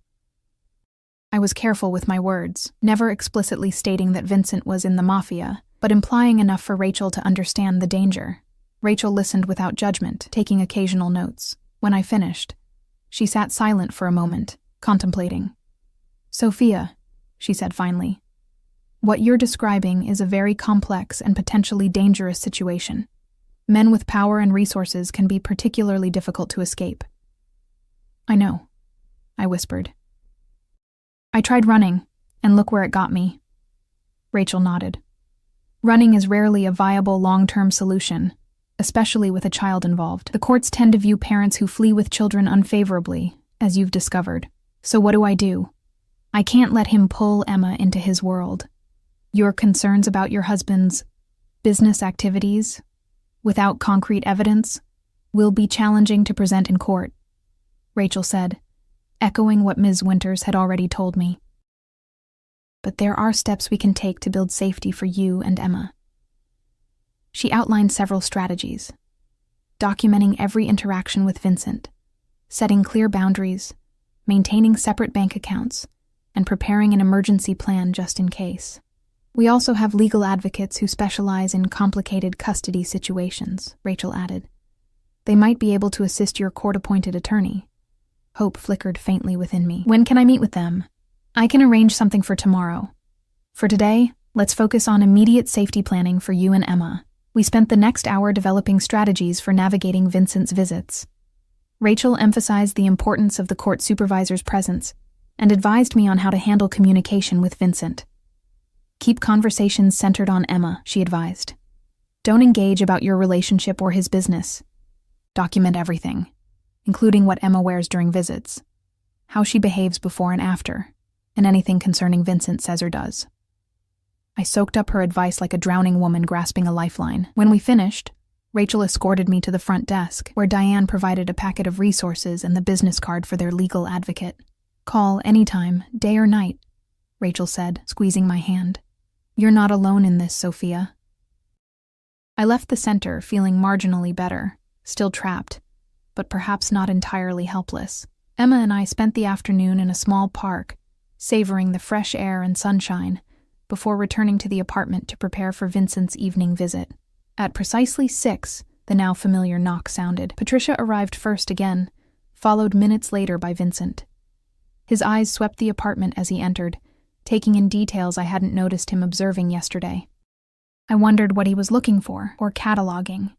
I was careful with my words, never explicitly stating that Vincent was in the mafia, but implying enough for Rachel to understand the danger. Rachel listened without judgment, taking occasional notes. When I finished, she sat silent for a moment, contemplating. "Sophia," she said finally, "what you're describing is a very complex and potentially dangerous situation. Men with power and resources can be particularly difficult to escape." "I know," I whispered. "I tried running, and look where it got me." Rachel nodded. "Running is rarely a viable long-term solution, especially with a child involved. The courts tend to view parents who flee with children unfavorably, as you've discovered. So what do? I can't let him pull Emma into his world. Your concerns about your husband's business activities, without concrete evidence, will be challenging to present in court," Rachel said, echoing what Ms. Winters had already told me. "But there are steps we can take to build safety for you and Emma." She outlined several strategies, documenting every interaction with Vincent, setting clear boundaries, maintaining separate bank accounts, and preparing an emergency plan just in case. "We also have legal advocates who specialize in complicated custody situations," Rachel added. "They might be able to assist your court-appointed attorney." Hope flickered faintly within me. "When can I meet with them?" "I can arrange something for tomorrow. For today, let's focus on immediate safety planning for you and Emma." We spent the next hour developing strategies for navigating Vincent's visits. Rachel emphasized the importance of the court supervisor's presence and advised me on how to handle communication with Vincent. "Keep conversations centered on Emma," she advised. "Don't engage about your relationship or his business. Document everything, including what Emma wears during visits, how she behaves before and after, and anything concerning Vincent says or does." I soaked up her advice like a drowning woman grasping a lifeline. When we finished, Rachel escorted me to the front desk, where Diane provided a packet of resources and the business card for their legal advocate. "Call anytime, day or night," Rachel said, squeezing my hand. "You're not alone in this, Sophia." I left the center feeling marginally better, still trapped, but perhaps not entirely helpless. Emma and I spent the afternoon in a small park, savoring the fresh air and sunshine, before returning to the apartment to prepare for Vincent's evening visit. At precisely 6, the now familiar knock sounded. Patricia arrived first again, followed minutes later by Vincent. His eyes swept the apartment as he entered, taking in details I hadn't noticed him observing yesterday. I wondered what he was looking for, or cataloging.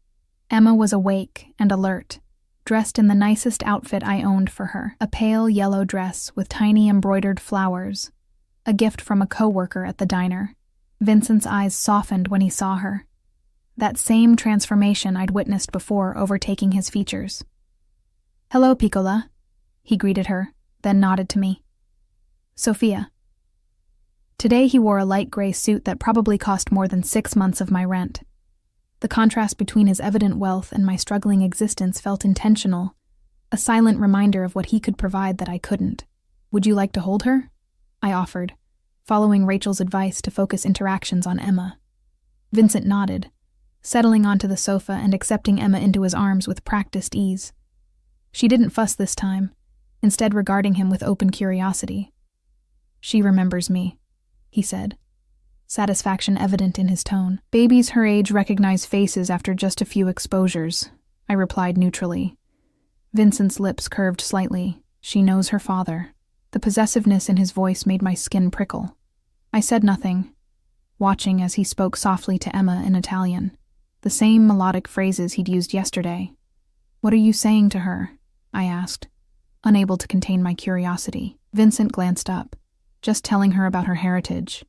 Emma was awake and alert, dressed in the nicest outfit I owned for her, a pale yellow dress with tiny embroidered flowers, a gift from a co-worker at the diner. Vincent's eyes softened when he saw her. that same transformation I'd witnessed before overtaking his features. "Hello, Piccola," he greeted her, then nodded to me. "Sophia." Today he wore a light gray suit that probably cost more than 6 months of my rent. The contrast between his evident wealth and my struggling existence felt intentional, a silent reminder of what he could provide that I couldn't. "Would you like to hold her?" I offered, following Rachel's advice to focus interactions on Emma. Vincent nodded, settling onto the sofa and accepting Emma into his arms with practiced ease. She didn't fuss this time, instead regarding him with open curiosity. "She remembers me," he said, satisfaction evident in his tone. "Babies her age recognize faces after just a few exposures," I replied neutrally. Vincent's lips curved slightly. "She knows her father." The possessiveness in his voice made my skin prickle. I said nothing, watching as he spoke softly to Emma in Italian, the same melodic phrases he'd used yesterday. "What are you saying to her?" I asked, unable to contain my curiosity. Vincent glanced up, just telling her about her heritage,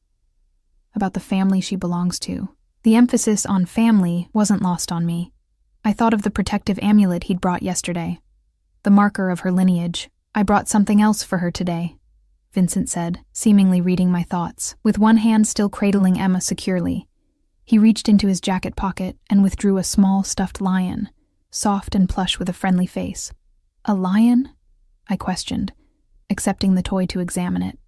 about the family she belongs to. The emphasis on family wasn't lost on me. I thought of the protective amulet he'd brought yesterday, the marker of her lineage. "I brought something else for her today," Vincent said, seemingly reading my thoughts. With one hand still cradling Emma securely, he reached into his jacket pocket and withdrew a small stuffed lion, soft and plush with a friendly face. "A lion?" I questioned, accepting the toy to examine it.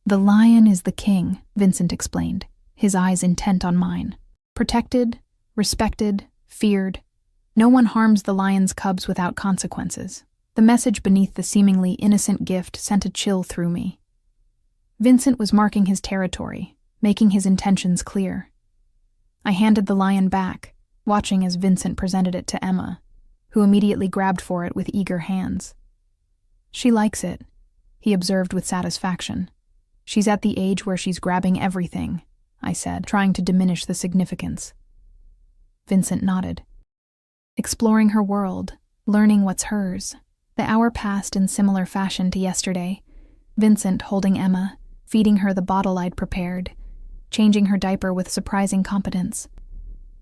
"The lion is the king," Vincent explained, his eyes intent on mine. "Protected, respected, feared. No one harms the lion's cubs without consequences." The message beneath the seemingly innocent gift sent a chill through me. Vincent was marking his territory, making his intentions clear. I handed the lion back, watching as Vincent presented it to Emma, who immediately grabbed for it with eager hands. "She likes it," he observed with satisfaction. "She's at the age where she's grabbing everything," I said, trying to diminish the significance. Vincent nodded. Exploring her world, learning what's hers. The hour passed in similar fashion to yesterday, Vincent holding Emma, feeding her the bottle I'd prepared, changing her diaper with surprising competence.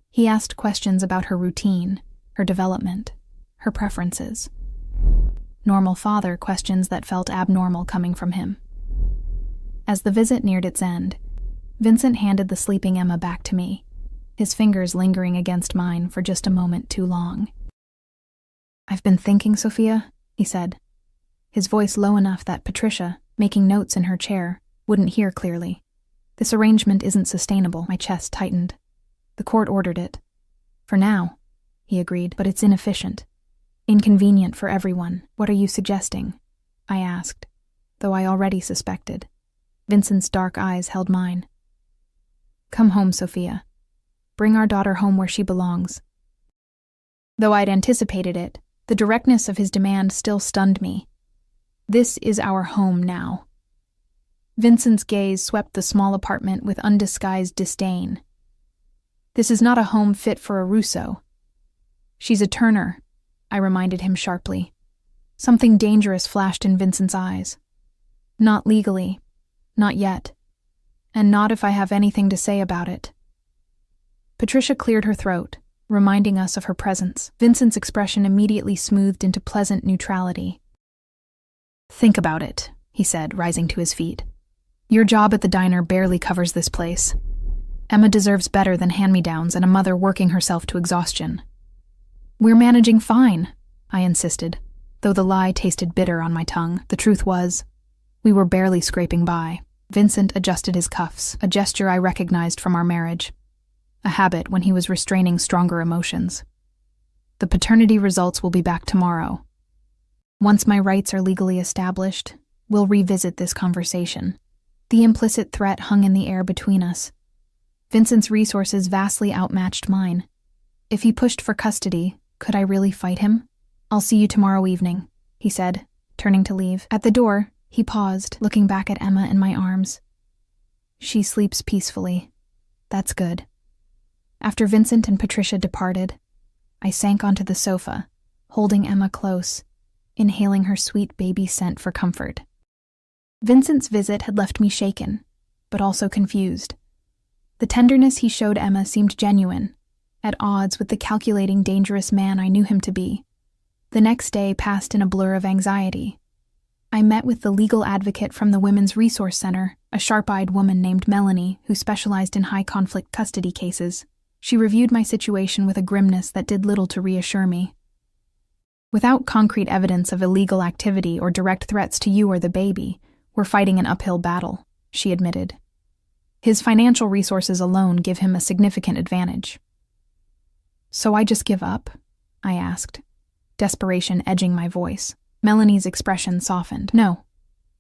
He asked questions about her routine, her development, her preferences. Normal father questions that felt abnormal coming from him. As the visit neared its end, Vincent handed the sleeping Emma back to me, his fingers lingering against mine for just a moment too long. "I've been thinking, Sophia," he said, his voice low enough that Patricia, making notes in her chair, wouldn't hear clearly. "This arrangement isn't sustainable." My chest tightened. "The court ordered it." "For now," he agreed, "but it's inefficient. Inconvenient for everyone." "What are you suggesting?" I asked, though I already suspected. Vincent's dark eyes held mine. "Come home, Sophia. Bring our daughter home where she belongs." Though I'd anticipated it, the directness of his demand still stunned me. "This is our home now." Vincent's gaze swept the small apartment with undisguised disdain. "This is not a home fit for a Russo." "She's a Turner," I reminded him sharply. Something dangerous flashed in Vincent's eyes. "Not legally. Not yet. And not if I have anything to say about it." Patricia cleared her throat, reminding us of her presence. Vincent's expression immediately smoothed into pleasant neutrality. "Think about it," he said, rising to his feet. "Your job at the diner barely covers this place. Emma deserves better than hand-me-downs and a mother working herself to exhaustion." "We're managing fine," I insisted, though the lie tasted bitter on my tongue. The truth was, we were barely scraping by. Vincent adjusted his cuffs, a gesture I recognized from our marriage, a habit when he was restraining stronger emotions. "The paternity results will be back tomorrow. Once my rights are legally established, we'll revisit this conversation." The implicit threat hung in the air between us. Vincent's resources vastly outmatched mine. If he pushed for custody, could I really fight him? "I'll see you tomorrow evening," he said, turning to leave. At the door, he paused, looking back at Emma in my arms. "She sleeps peacefully. That's good." After Vincent and Patricia departed, I sank onto the sofa, holding Emma close, inhaling her sweet baby scent for comfort. Vincent's visit had left me shaken, but also confused. The tenderness he showed Emma seemed genuine, at odds with the calculating, dangerous man I knew him to be. The next day passed in a blur of anxiety. I met with the legal advocate from the Women's Resource Center, a sharp-eyed woman named Melanie who specialized in high-conflict custody cases. She reviewed my situation with a grimness that did little to reassure me. Without concrete evidence of illegal activity or direct threats to you or the baby, we're fighting an uphill battle, she admitted. His financial resources alone give him a significant advantage. So I just give up? I asked, desperation edging my voice. Melanie's expression softened. No.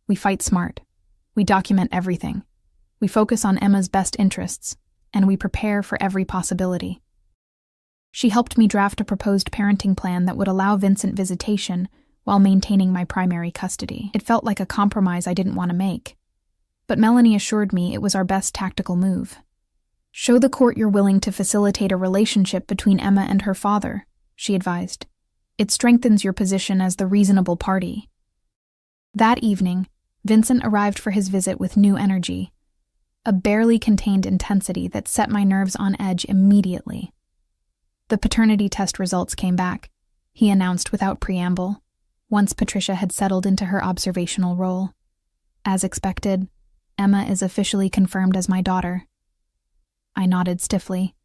We fight smart. We document everything. We focus on Emma's best interests, and we prepare for every possibility. She helped me draft a proposed parenting plan that would allow Vincent visitation while maintaining my primary custody. It felt like a compromise I didn't want to make. But Melanie assured me it was our best tactical move. Show the court you're willing to facilitate a relationship between Emma and her father, she advised. It strengthens your position as the reasonable party. That evening, Vincent arrived for his visit with new energy, a barely contained intensity that set my nerves on edge immediately. The paternity test results came back, he announced without preamble, once Patricia had settled into her observational role. As expected, Emma is officially confirmed as my daughter. I nodded stiffly.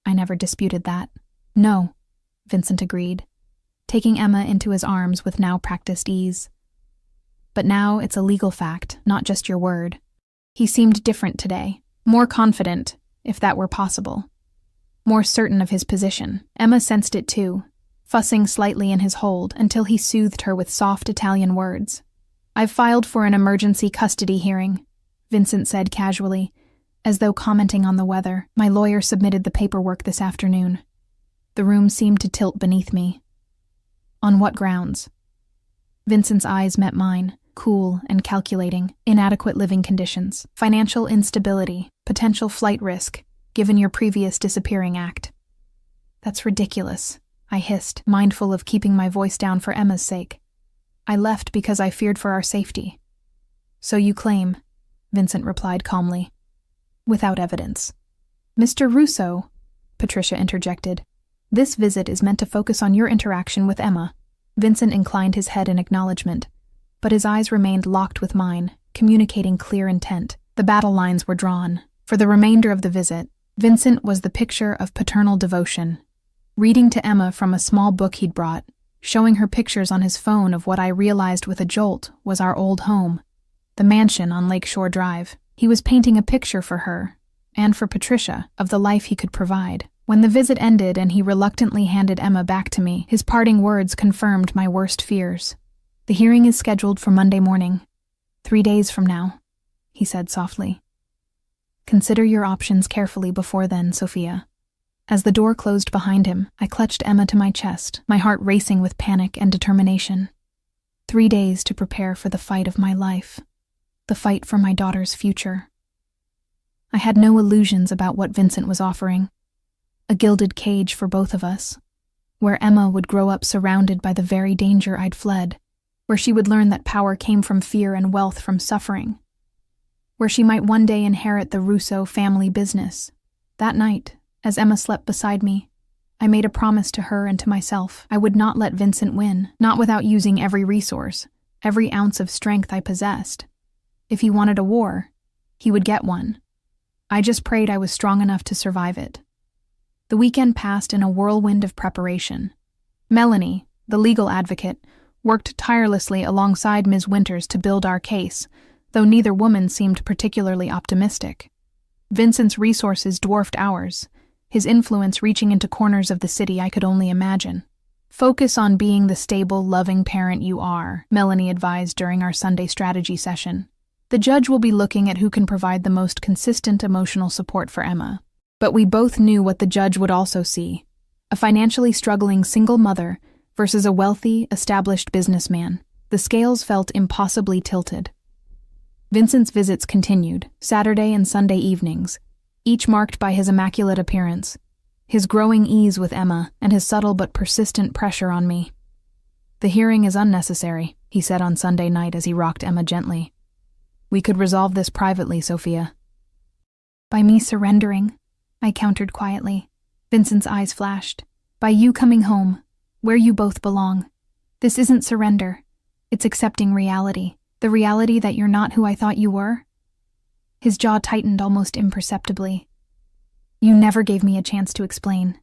I never disputed that. No, Vincent agreed, taking Emma into his arms with now practiced ease. But now it's a legal fact, not just your word. He seemed different today, more confident, if that were possible. More certain of his position. Emma sensed it too, fussing slightly in his hold until he soothed her with soft Italian words. I've filed for an emergency custody hearing, Vincent said casually, as though commenting on the weather. My lawyer submitted the paperwork this afternoon. The room seemed to tilt beneath me. On what grounds? Vincent's eyes met mine, cool and calculating. Inadequate living conditions, financial instability, potential flight risk, given your previous disappearing act. That's ridiculous, I hissed, mindful of keeping my voice down for Emma's sake. I left because I feared for our safety. So you claim, Vincent replied calmly. Without evidence. Mr. Russo, Patricia interjected. This visit is meant to focus on your interaction with Emma. Vincent inclined his head in acknowledgement, but his eyes remained locked with mine, communicating clear intent. The battle lines were drawn. For the remainder of the visit, Vincent was the picture of paternal devotion, reading to Emma from a small book he'd brought, showing her pictures on his phone of what I realized with a jolt was our old home, the mansion on Lakeshore Drive. He was painting a picture for her, and for Patricia, of the life he could provide. When the visit ended and he reluctantly handed Emma back to me, his parting words confirmed my worst fears. The hearing is scheduled for Monday morning, 3 days from now, he said softly. Consider your options carefully before then, Sophia. As the door closed behind him, I clutched Emma to my chest, my heart racing with panic and determination. 3 days to prepare for the fight of my life, the fight for my daughter's future. I had no illusions about what Vincent was offering. A gilded cage for both of us, where Emma would grow up surrounded by the very danger I'd fled, where she would learn that power came from fear and wealth from suffering, where she might one day inherit the Russo family business. That night, as Emma slept beside me, I made a promise to her and to myself. I would not let Vincent win, not without using every resource, every ounce of strength I possessed. If he wanted a war, he would get one. I just prayed I was strong enough to survive it. The weekend passed in a whirlwind of preparation. Melanie, the legal advocate, worked tirelessly alongside Ms. Winters to build our case, though neither woman seemed particularly optimistic. Vincent's resources dwarfed ours, his influence reaching into corners of the city I could only imagine. Focus on being the stable, loving parent you are, Melanie advised during our Sunday strategy session. The judge will be looking at who can provide the most consistent emotional support for Emma. But we both knew what the judge would also see: a financially struggling single mother versus a wealthy, established businessman. The scales felt impossibly tilted. Vincent's visits continued, Saturday and Sunday evenings, each marked by his immaculate appearance, his growing ease with Emma, and his subtle but persistent pressure on me. The hearing is unnecessary, he said on Sunday night as he rocked Emma gently. We could resolve this privately, Sophia. By me surrendering, I countered quietly. Vincent's eyes flashed. By you coming home, where you both belong. This isn't surrender. It's accepting reality. The reality that you're not who I thought you were. His jaw tightened almost imperceptibly. You never gave me a chance to explain.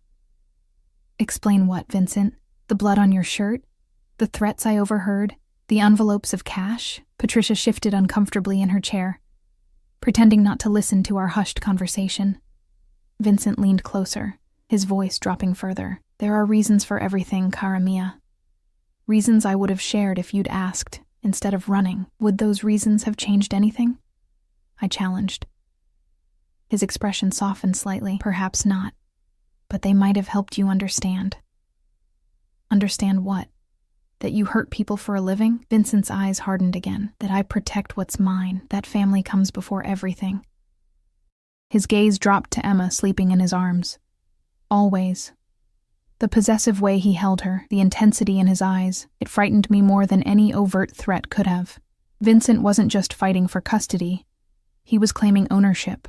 Explain what, Vincent? The blood on your shirt? The threats I overheard? The envelopes of cash? Patricia shifted uncomfortably in her chair, pretending not to listen to our hushed conversation. Vincent leaned closer, his voice dropping further. There are reasons for everything, cara mia. Reasons I would have shared if you'd asked, instead of running. Would those reasons have changed anything? I challenged. His expression softened slightly. Perhaps not, but they might have helped you understand. Understand what? That you hurt people for a living? Vincent's eyes hardened again. That I protect what's mine. That family comes before everything. His gaze dropped to Emma sleeping in his arms. Always. The possessive way he held her, the intensity in his eyes, it frightened me more than any overt threat could have. Vincent wasn't just fighting for custody. He was claiming ownership.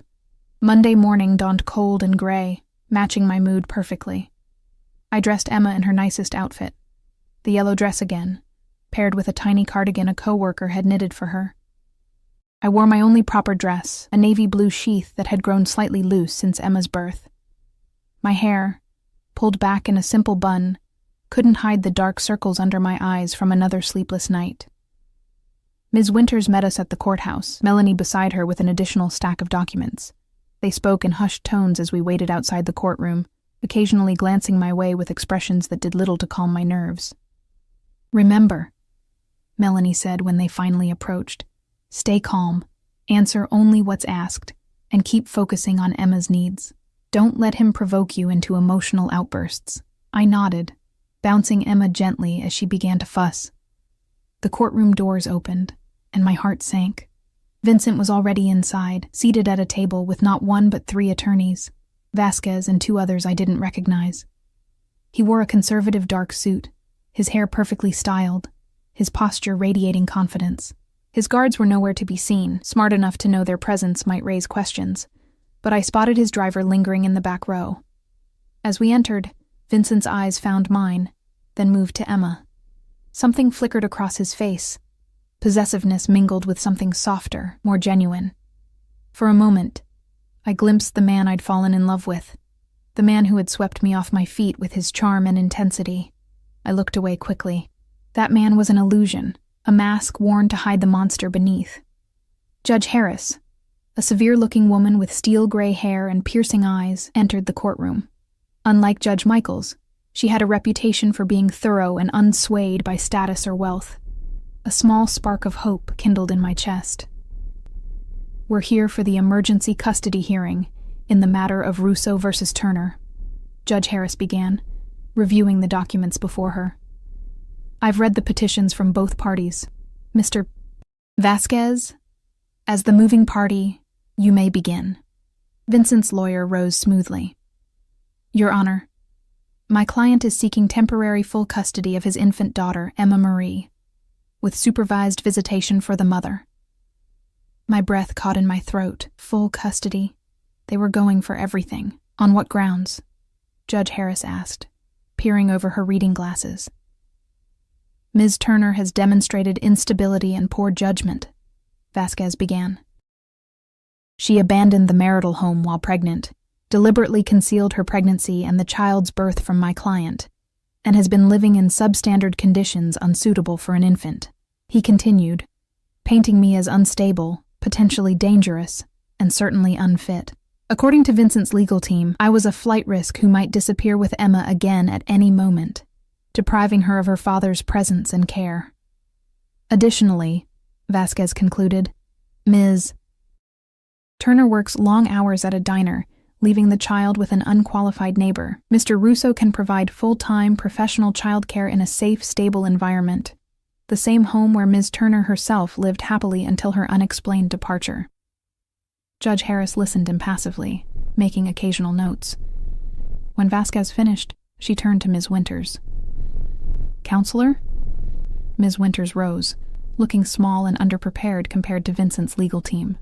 Monday morning dawned cold and gray, matching my mood perfectly. I dressed Emma in her nicest outfit. The yellow dress again, paired with a tiny cardigan a coworker had knitted for her. I wore my only proper dress, a navy blue sheath that had grown slightly loose since Emma's birth. My hair, pulled back in a simple bun, couldn't hide the dark circles under my eyes from another sleepless night. Ms. Winters met us at the courthouse, Melanie beside her with an additional stack of documents. They spoke in hushed tones as we waited outside the courtroom, occasionally glancing my way with expressions that did little to calm my nerves. Remember, Melanie said when they finally approached, stay calm, answer only what's asked, and keep focusing on Emma's needs. Don't let him provoke you into emotional outbursts. I nodded, bouncing Emma gently as she began to fuss. The courtroom doors opened, and my heart sank. Vincent was already inside, seated at a table with not one but 3 attorneys, Vasquez and 2 others I didn't recognize. He wore a conservative dark suit, his hair perfectly styled, his posture radiating confidence. His guards were nowhere to be seen, smart enough to know their presence might raise questions, but I spotted his driver lingering in the back row. As we entered, Vincent's eyes found mine, then moved to Emma. Something flickered across his face, possessiveness mingled with something softer, more genuine. For a moment, I glimpsed the man I'd fallen in love with, the man who had swept me off my feet with his charm and intensity. I looked away quickly. That man was an illusion, a mask worn to hide the monster beneath. Judge Harris, a severe-looking woman with steel-gray hair and piercing eyes, entered the courtroom. Unlike Judge Michaels, she had a reputation for being thorough and unswayed by status or wealth. A small spark of hope kindled in my chest. We're here for the emergency custody hearing in the matter of Russo versus Turner, Judge Harris began, reviewing the documents before her. I've read the petitions from both parties. Mr. Vasquez, as the moving party, you may begin. Vincent's lawyer rose smoothly. Your Honor, my client is seeking temporary full custody of his infant daughter, Emma Marie, with supervised visitation for the mother. My breath caught in my throat. Full custody. They were going for everything. On what grounds? Judge Harris asked, peering over her reading glasses. Ms. Turner has demonstrated instability and poor judgment, Vasquez began. She abandoned the marital home while pregnant, deliberately concealed her pregnancy and the child's birth from my client, and has been living in substandard conditions unsuitable for an infant. He continued, painting me as unstable, potentially dangerous, and certainly unfit. According to Vincent's legal team, I was a flight risk who might disappear with Emma again at any moment, depriving her of her father's presence and care. Additionally, Vasquez concluded, Ms. Turner works long hours at a diner, leaving the child with an unqualified neighbor. Mr. Russo can provide full-time professional childcare in a safe, stable environment, the same home where Ms. Turner herself lived happily until her unexplained departure. Judge Harris listened impassively, making occasional notes. When Vasquez finished, she turned to Ms. Winters. Counselor? Ms. Winters rose, looking small and underprepared compared to Vincent's legal team.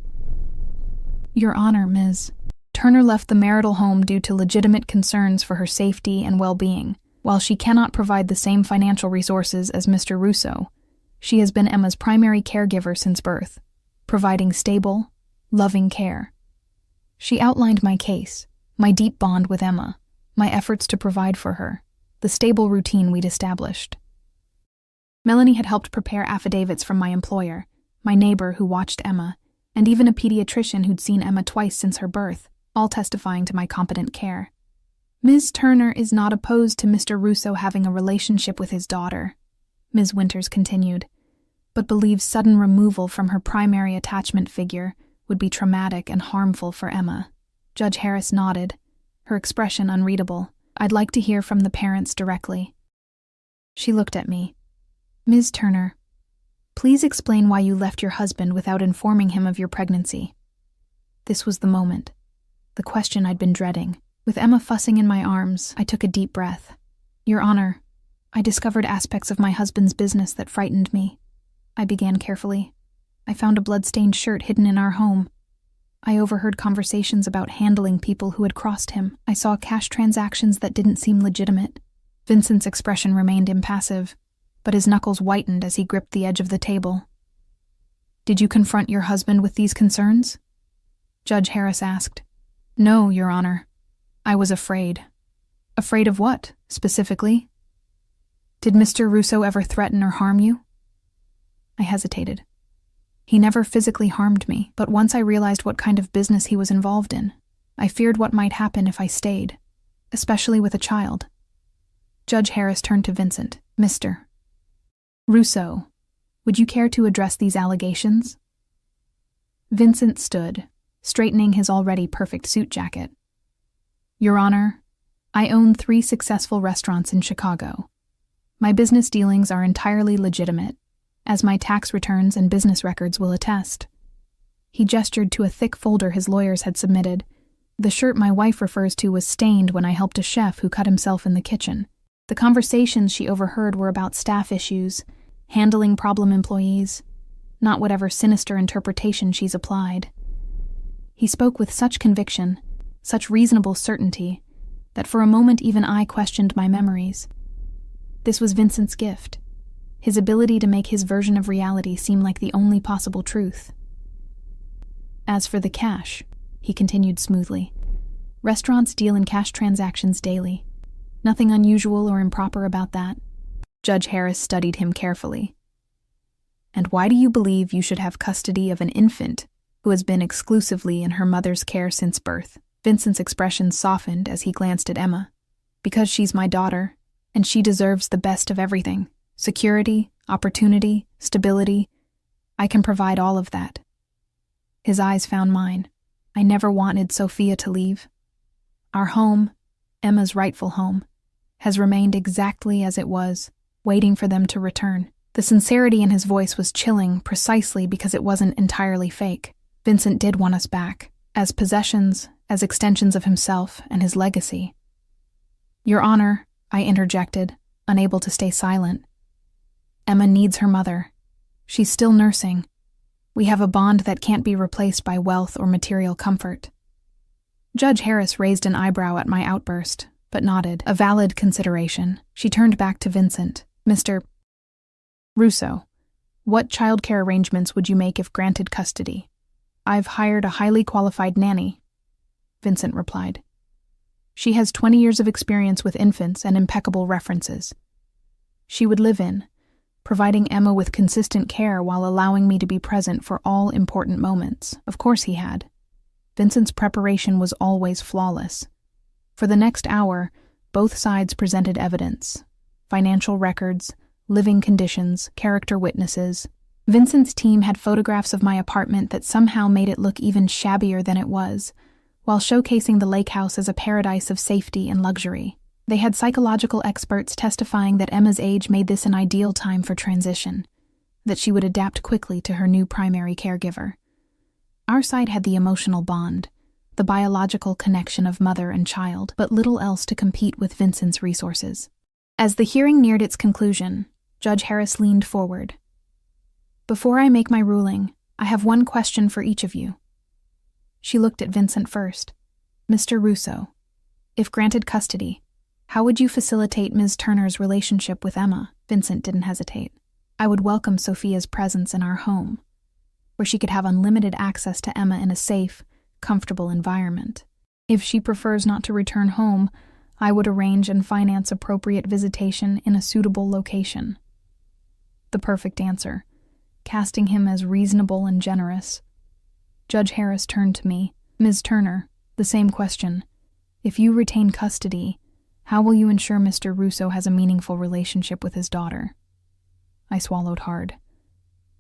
Your Honor, Ms. Turner left the marital home due to legitimate concerns for her safety and well-being. While she cannot provide the same financial resources as Mr. Russo, she has been Emma's primary caregiver since birth, providing stable, loving care. She outlined my case, my deep bond with Emma, my efforts to provide for her, the stable routine we'd established. Melanie had helped prepare affidavits from my employer, my neighbor who watched Emma, and even a pediatrician who'd seen Emma twice since her birth, all testifying to my competent care. Ms. Turner is not opposed to Mr. Russo having a relationship with his daughter, Ms. Winters continued, but believes sudden removal from her primary attachment figure would be traumatic and harmful for Emma. Judge Harris nodded, her expression unreadable. I'd like to hear from the parents directly. She looked at me. Ms. Turner, please explain why you left your husband without informing him of your pregnancy. This was the moment, the question I'd been dreading. With Emma fussing in my arms, I took a deep breath. Your Honor, I discovered aspects of my husband's business that frightened me. I began carefully. I found a blood-stained shirt hidden in our home. I overheard conversations about handling people who had crossed him. I saw cash transactions that didn't seem legitimate. Vincent's expression remained impassive, but his knuckles whitened as he gripped the edge of the table. Did you confront your husband with these concerns? Judge Harris asked. No, Your Honor. I was afraid. Afraid of what, specifically? Did Mr. Russo ever threaten or harm you? I hesitated. He never physically harmed me, but once I realized what kind of business he was involved in, I feared what might happen if I stayed, especially with a child. Judge Harris turned to Vincent. Mr. Russo, would you care to address these allegations? Vincent stood, straightening his already perfect suit jacket. Your Honor, I own 3 successful restaurants in Chicago. My business dealings are entirely legitimate, as my tax returns and business records will attest. He gestured to a thick folder his lawyers had submitted. The shirt my wife refers to was stained when I helped a chef who cut himself in the kitchen. The conversations she overheard were about staff issues, handling problem employees, not whatever sinister interpretation she's applied. He spoke with such conviction, such reasonable certainty, that for a moment even I questioned my memories. This was Vincent's gift, his ability to make his version of reality seem like the only possible truth. As for the cash, he continued smoothly, restaurants deal in cash transactions daily. Nothing unusual or improper about that. Judge Harris studied him carefully. And why do you believe you should have custody of an infant who has been exclusively in her mother's care since birth? Vincent's expression softened as he glanced at Emma. Because she's my daughter, and she deserves the best of everything. Security, opportunity, stability. I can provide all of that. His eyes found mine. I never wanted Sophia to leave. Our home, Emma's rightful home, has remained exactly as it was, waiting for them to return. The sincerity in his voice was chilling precisely because it wasn't entirely fake. Vincent did want us back, as possessions, as extensions of himself and his legacy. Your Honor, I interjected, unable to stay silent. Emma needs her mother. She's still nursing. We have a bond that can't be replaced by wealth or material comfort. Judge Harris raised an eyebrow at my outburst, but nodded, a valid consideration. She turned back to Vincent. Mr. Russo, what childcare arrangements would you make if granted custody? I've hired a highly qualified nanny, Vincent replied. She has 20 years of experience with infants and impeccable references. She would live in, providing Emma with consistent care while allowing me to be present for all important moments. Of course he had. Vincent's preparation was always flawless. For the next hour, both sides presented evidence, financial records, living conditions, character witnesses. Vincent's team had photographs of my apartment that somehow made it look even shabbier than it was, while showcasing the lake house as a paradise of safety and luxury. They had psychological experts testifying that Emma's age made this an ideal time for transition, that she would adapt quickly to her new primary caregiver. Our side had the emotional bond, the biological connection of mother and child, but little else to compete with Vincent's resources. As the hearing neared its conclusion, Judge Harris leaned forward. Before I make my ruling, I have one question for each of you. She looked at Vincent first. Mr. Russo, if granted custody, how would you facilitate Ms. Turner's relationship with Emma? Vincent didn't hesitate. I would welcome Sophia's presence in our home, where she could have unlimited access to Emma in a safe, comfortable environment. If she prefers not to return home, I would arrange and finance appropriate visitation in a suitable location. The perfect answer, casting him as reasonable and generous. Judge Harris turned to me. Ms. Turner, the same question. If you retain custody, how will you ensure Mr. Russo has a meaningful relationship with his daughter? I swallowed hard.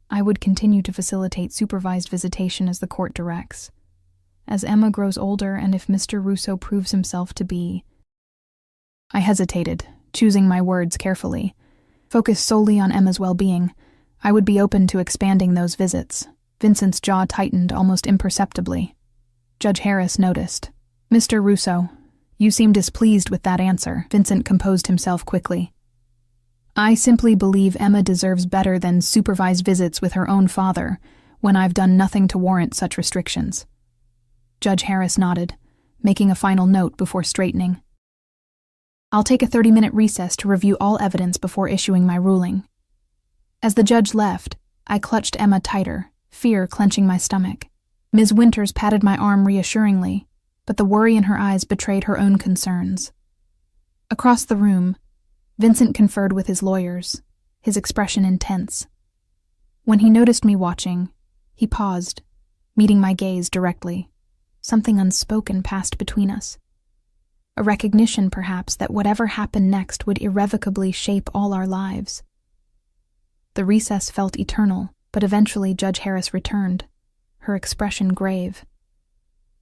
I would continue to facilitate supervised visitation as the court directs. As Emma grows older and if Mr. Russo proves himself to be... I hesitated, choosing my words carefully. Focused solely on Emma's well-being, I would be open to expanding those visits. Vincent's jaw tightened almost imperceptibly. Judge Harris noticed. Mr. Russo, you seem displeased with that answer. Vincent composed himself quickly. I simply believe Emma deserves better than supervised visits with her own father when I've done nothing to warrant such restrictions. Judge Harris nodded, making a final note before straightening. I'll take a 30-minute recess to review all evidence before issuing my ruling. As the judge left, I clutched Emma tighter, fear clenching my stomach. Ms. Winters patted my arm reassuringly, but the worry in her eyes betrayed her own concerns. Across the room, Vincent conferred with his lawyers, his expression intense. When he noticed me watching, he paused, meeting my gaze directly. Something unspoken passed between us. A recognition, perhaps, that whatever happened next would irrevocably shape all our lives. The recess felt eternal, but eventually Judge Harris returned, her expression grave.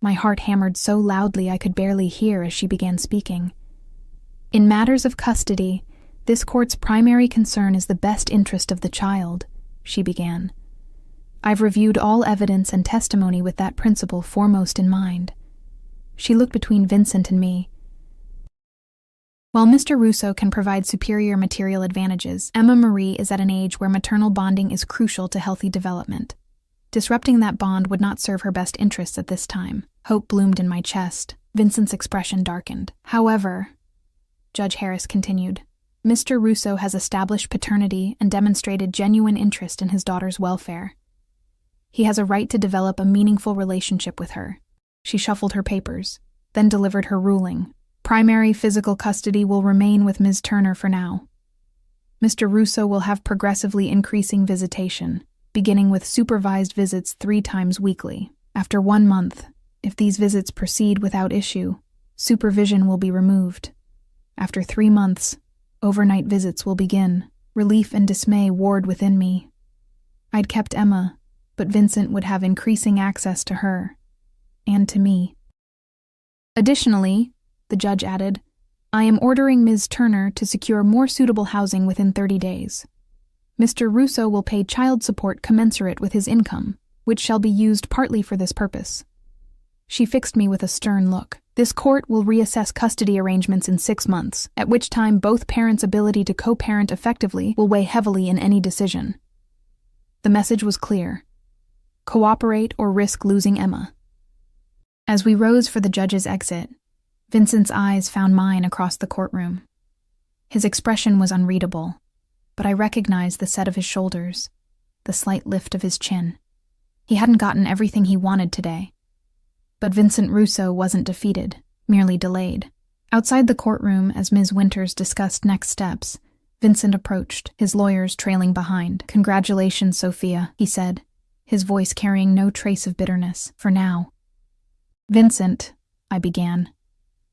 My heart hammered so loudly I could barely hear as she began speaking. In matters of custody, this court's primary concern is the best interest of the child, she began. I've reviewed all evidence and testimony with that principle foremost in mind. She looked between Vincent and me. While Mr. Russo can provide superior material advantages, Emma Marie is at an age where maternal bonding is crucial to healthy development. Disrupting that bond would not serve her best interests at this time. Hope bloomed in my chest. Vincent's expression darkened. However, Judge Harris continued, Mr. Russo has established paternity and demonstrated genuine interest in his daughter's welfare. He has a right to develop a meaningful relationship with her. She shuffled her papers, then delivered her ruling. Primary physical custody will remain with Ms. Turner for now. Mr. Russo will have progressively increasing visitation, beginning with supervised visits 3 times weekly. After 1 month, if these visits proceed without issue, supervision will be removed. After 3 months, overnight visits will begin. Relief and dismay warred within me. I'd kept Emma, but Vincent would have increasing access to her, and to me. Additionally, the judge added, I am ordering Ms. Turner to secure more suitable housing within 30 days. Mr. Russo will pay child support commensurate with his income, which shall be used partly for this purpose. She fixed me with a stern look. This court will reassess custody arrangements in 6 months, at which time both parents' ability to co-parent effectively will weigh heavily in any decision. The message was clear. Cooperate or risk losing Emma. As we rose for the judge's exit, Vincent's eyes found mine across the courtroom. His expression was unreadable, but I recognized the set of his shoulders, the slight lift of his chin. He hadn't gotten everything he wanted today. But Vincent Russo wasn't defeated, merely delayed. Outside the courtroom, as Ms. Winters discussed next steps, Vincent approached, his lawyers trailing behind. Congratulations, Sophia, he said, his voice carrying no trace of bitterness, for now. Vincent, I began,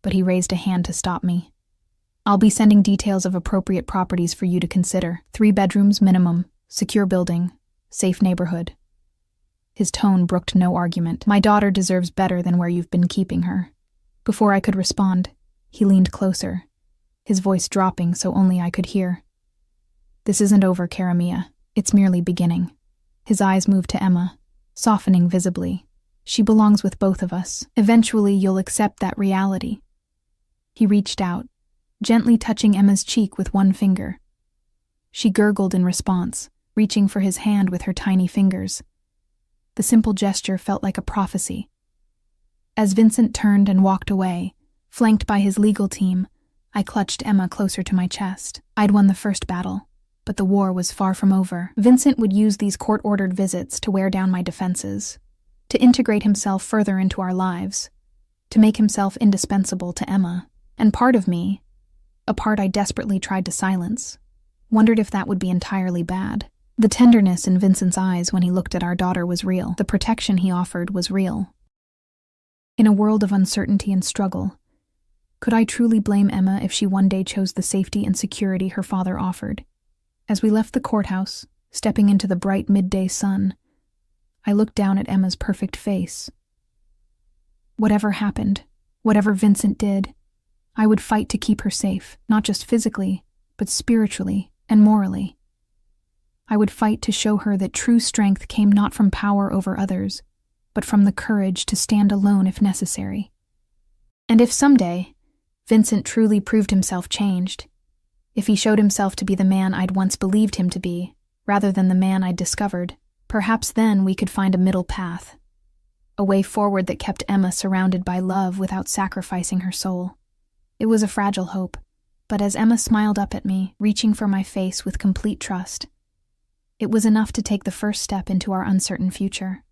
but he raised a hand to stop me. I'll be sending details of appropriate properties for you to consider. 3 bedrooms minimum, secure building, safe neighborhood. His tone brooked no argument. My daughter deserves better than where you've been keeping her. Before I could respond, he leaned closer, his voice dropping so only I could hear. This isn't over, Karamia. It's merely beginning. His eyes moved to Emma, softening visibly. She belongs with both of us. Eventually you'll accept that reality. He reached out, gently touching Emma's cheek with one finger. She gurgled in response, reaching for his hand with her tiny fingers. The simple gesture felt like a prophecy. As Vincent turned and walked away, flanked by his legal team, I clutched Emma closer to my chest. I'd won the first battle, but the war was far from over. Vincent would use these court-ordered visits to wear down my defenses, to integrate himself further into our lives, to make himself indispensable to Emma. And part of me, a part I desperately tried to silence, wondered if that would be entirely bad. The tenderness in Vincent's eyes when he looked at our daughter was real. The protection he offered was real. In a world of uncertainty and struggle, could I truly blame Emma if she one day chose the safety and security her father offered? As we left the courthouse, stepping into the bright midday sun, I looked down at Emma's perfect face. Whatever happened, whatever Vincent did, I would fight to keep her safe, not just physically, but spiritually and morally. I would fight to show her that true strength came not from power over others, but from the courage to stand alone if necessary. And if someday Vincent truly proved himself changed, if he showed himself to be the man I'd once believed him to be, rather than the man I'd discovered, perhaps then we could find a middle path, a way forward that kept Emma surrounded by love without sacrificing her soul. It was a fragile hope, but as Emma smiled up at me, reaching for my face with complete trust, it was enough to take the first step into our uncertain future.